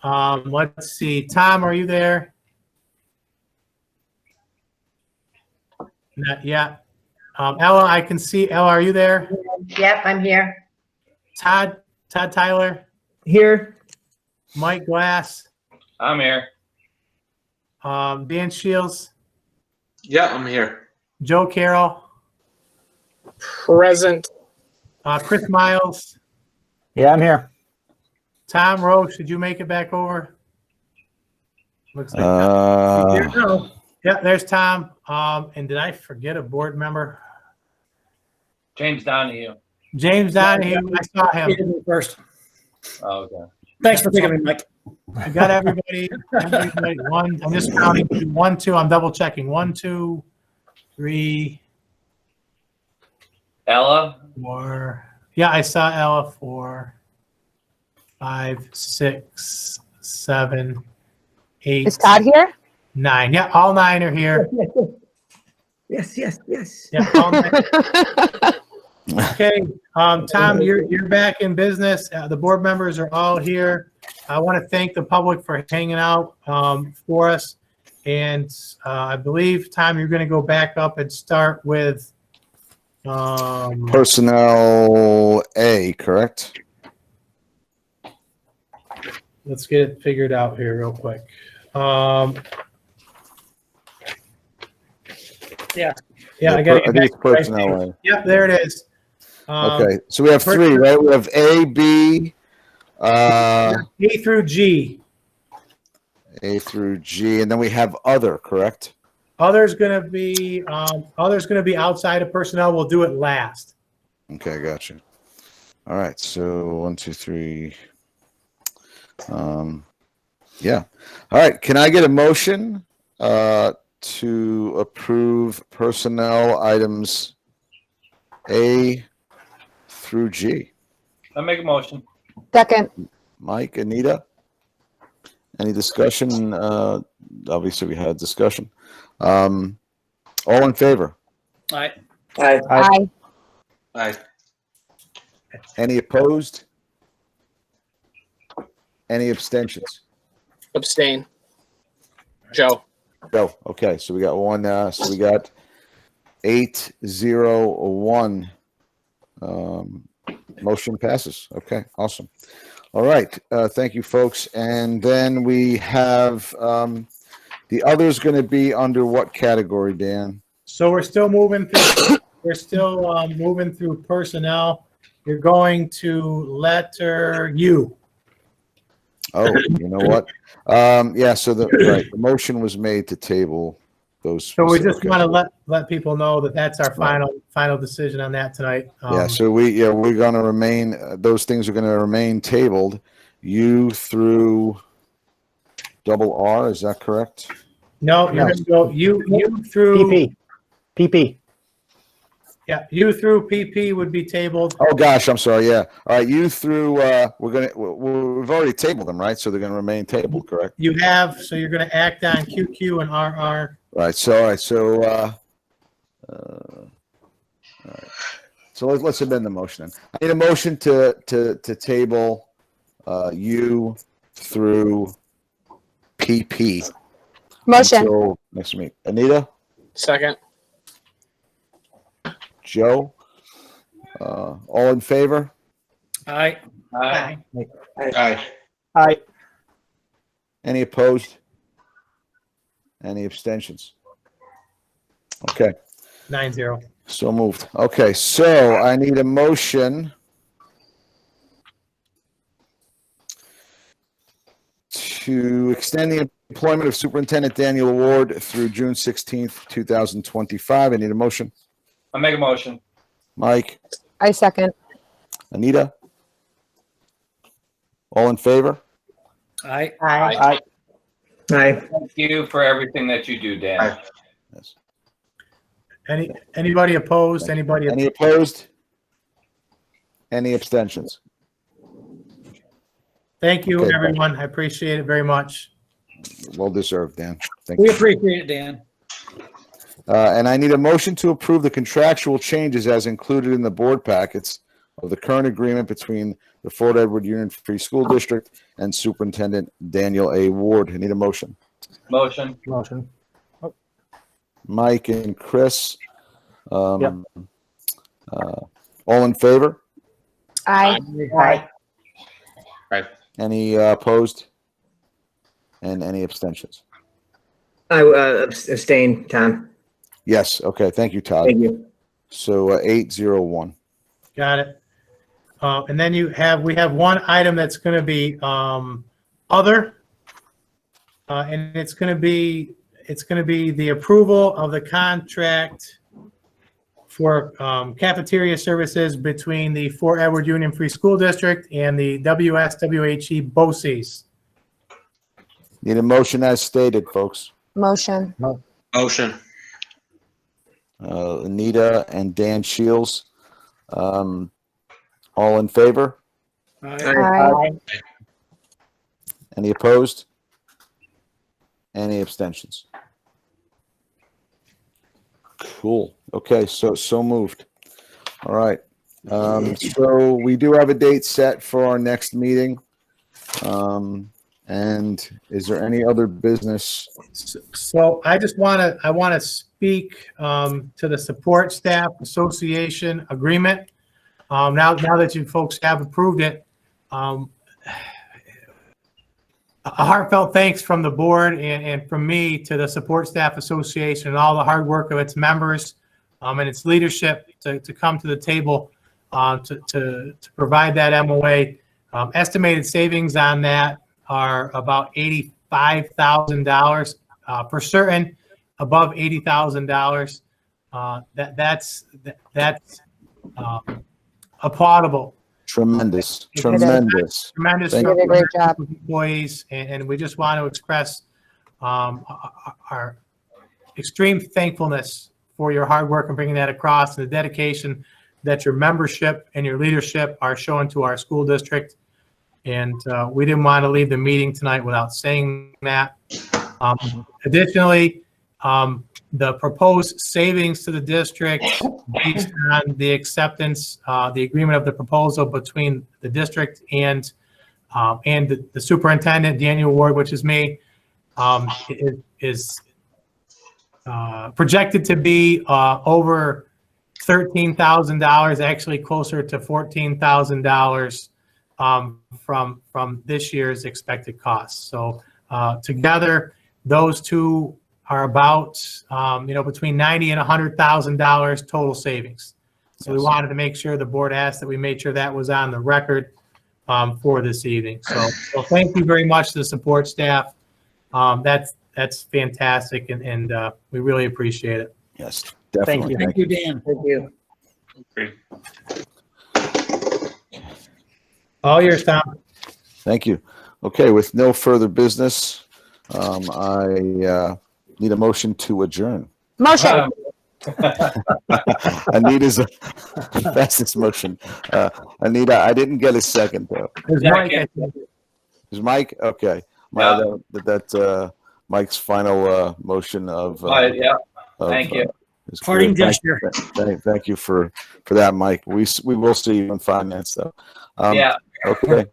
Let's see. Tom, are you there? Not yet. Ella, I can see. Ella, are you there? Yep, I'm here. Todd Tyler, Here. Mike Glass, I'm here. Dan Shields, Yeah, I'm here. Joe Carroll, Present. Chris Miles, Yeah, I'm here. Tom Roche. Did you make it back over? Looks like yeah. There's Tom. And did I forget a board member? James Donahue. James Donahue. I saw him. You did me first. Oh, okay. Thanks for thinking of me, Mike. I got everybody. One. I'm just counting. 1, 2. I'm double checking. 1, 2, 3, Ella. 4. Yeah, I saw Ella. 4, 5, 6, 7, 8. Is Todd here? 9. Yeah, all 9 are here. Yes. Yeah, all 9. Okay, Tom, you're back in business. The board members are all here. I want to thank the public for hanging out for us. And I believe, Tom, you're going to go back up and start with Personnel A, correct? let's get it figured out here real quick. Yeah, I gotta I get think back it's to the right personnel. page. Yep, there it is. Okay, so we have three, right? We have A, B, A through G. A through G, and then we have other, correct? Other's gonna be outside of personnel. We'll do it last. Okay, gotcha. All right, so 1, 2, 3. Yeah. All right. Can I get a motion to approve personnel items A through G? I make a motion. Second. Mike, Anita, any discussion? Obviously, we had discussion. All in favor? Aye. Aye. Aye. Any opposed? Any abstentions? Abstain. Joe. Go. Okay, so we got one. So we got 8-0-1. Motion passes. Okay, awesome. All right, thank you, folks. And then we have the others going to be under what category, Dan? So we're still moving through. We're still moving through personnel. You're going to letter U. Oh, you know what? Yeah. So the motion was made to table those. So we just okay. want to let people know that that's our final decision on that tonight. Yeah. So we're going to remain. Those things are going to remain tabled. U through R. Is that correct? No, you're going to go U through PP. Yeah, U through PP would be tabled. Oh gosh, I'm sorry. Yeah. All right. U through. We've already tabled them, right? So they're going to remain tabled, correct? You have. So you're going to act on QQ and RR. Right. So So let's amend the motion. I need a motion to table U through PP. Motion. Until next week. Anita, Second. Joe, all in favor? Aye. Aye. Aye. Aye. Any opposed? Any abstentions? Okay. 9-0. So moved. Okay, so I need a motion to extend the employment of Superintendent Daniel Ward through June 16th, 2025. I need a motion. I make a motion. Mike, I second. Anita, all in favor? Aye. Aye. Aye. Thank you for everything that you do, Dan. Aye. Yes. Anybody opposed? Anybody? Any opposed? Any abstentions? Thank you, Okay, everyone. I appreciate it very much. Well deserved, Dan. Thank We you. appreciate it, Dan. And I need a motion to approve the contractual changes as included in the board packets of the current agreement between the Fort Edward Union Free School District and Superintendent Daniel A. Ward. I need a motion. Motion. Mike and Chris. Yep. All in favor? Aye. Aye. Any opposed? And any abstentions? I abstain, Tom. Yes. Okay. Thank you, Todd. Thank you. So 8-0-1. Got it. And then we have one item that's going to be other, and it's going to be the approval of the contract for cafeteria services between the Fort Edward Union Free School District and the WSWHE BOCES. Need a motion as stated, folks. Motion. Motion. Anita and Dan Shields. All in favor? Aye. Any opposed? Any abstentions? Cool. Okay, so moved. All right. So we do have a date set for our next meeting. And is there any other business? So I want to speak to the Support Staff Association agreement. Now that you folks have approved it, a heartfelt thanks from the board and from me to the Support Staff Association and all the hard work of its members and its leadership to come to the table to provide that MOA. Estimated savings on that are about $85,000 for certain, above $80,000. That's applaudable. Tremendous. Tremendous. Thank You did a great job. Employees, and we just want to express our extreme thankfulness for your hard work and bringing that across, and the dedication that your membership and your leadership are showing to our school district. And we didn't want to leave the meeting tonight without saying that. Additionally, the proposed savings to the district based on the acceptance, the agreement of the proposal between the district and the superintendent, Daniel Ward, which is me, is projected to be over $13,000, actually closer to $14,000 from this year's expected costs. So together, those two are about between $90,000 and $100,000 total savings. So we wanted to make sure, the board asked that we made sure that was on the record for this evening. So thank you very much to the support staff. That's fantastic, and we really appreciate it. Yes, definitely. Thank you, Dan. Thank you. Great. All yours, Tom. Thank you. Okay, with no further business, I need a motion to adjourn. Motion. Anita's fastest motion. Anita, I didn't get a second though. Is Mike? Okay. Mike's final motion of. Yeah. Thank you. Parting gesture. Thank you for that, Mike. We will see you in finance though. Yeah. Okay.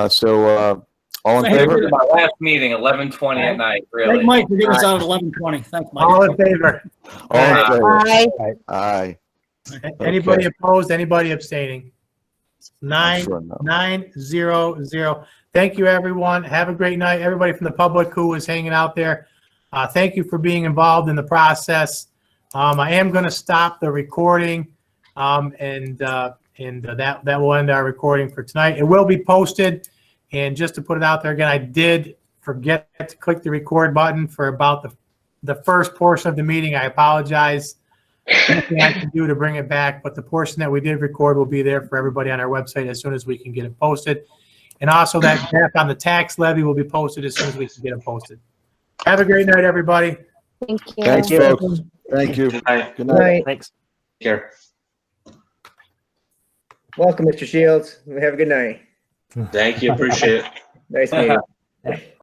So all in favor? My last meeting, 11:20 at night. Really. Thank Mike for getting us out at 11:20. Thanks, Mike. All in favor? All in favor? Aye. Aye. Anybody opposed? Anybody abstaining? I'm sure no. 9-0-0. Thank you, everyone. Have a great night. Everybody from the public who was hanging out there, thank you for being involved in the process. I am going to stop the recording, and that will end our recording for tonight. It will be posted, and just to put it out there again, I did forget to click the record button for about the first portion of the meeting. I apologize. Nothing I can do to bring it back, but the portion that we did record will be there for everybody on our website as soon as we can get it posted. And also that back on the tax levy will be posted as soon as we can get it posted. Have a great night, everybody. Thank you. Thanks, folks. Thank you. Good night. Good night. Thanks. Take care. Welcome, Mr. Shields. Have a good night. Thank you. Appreciate it. Nice meeting you.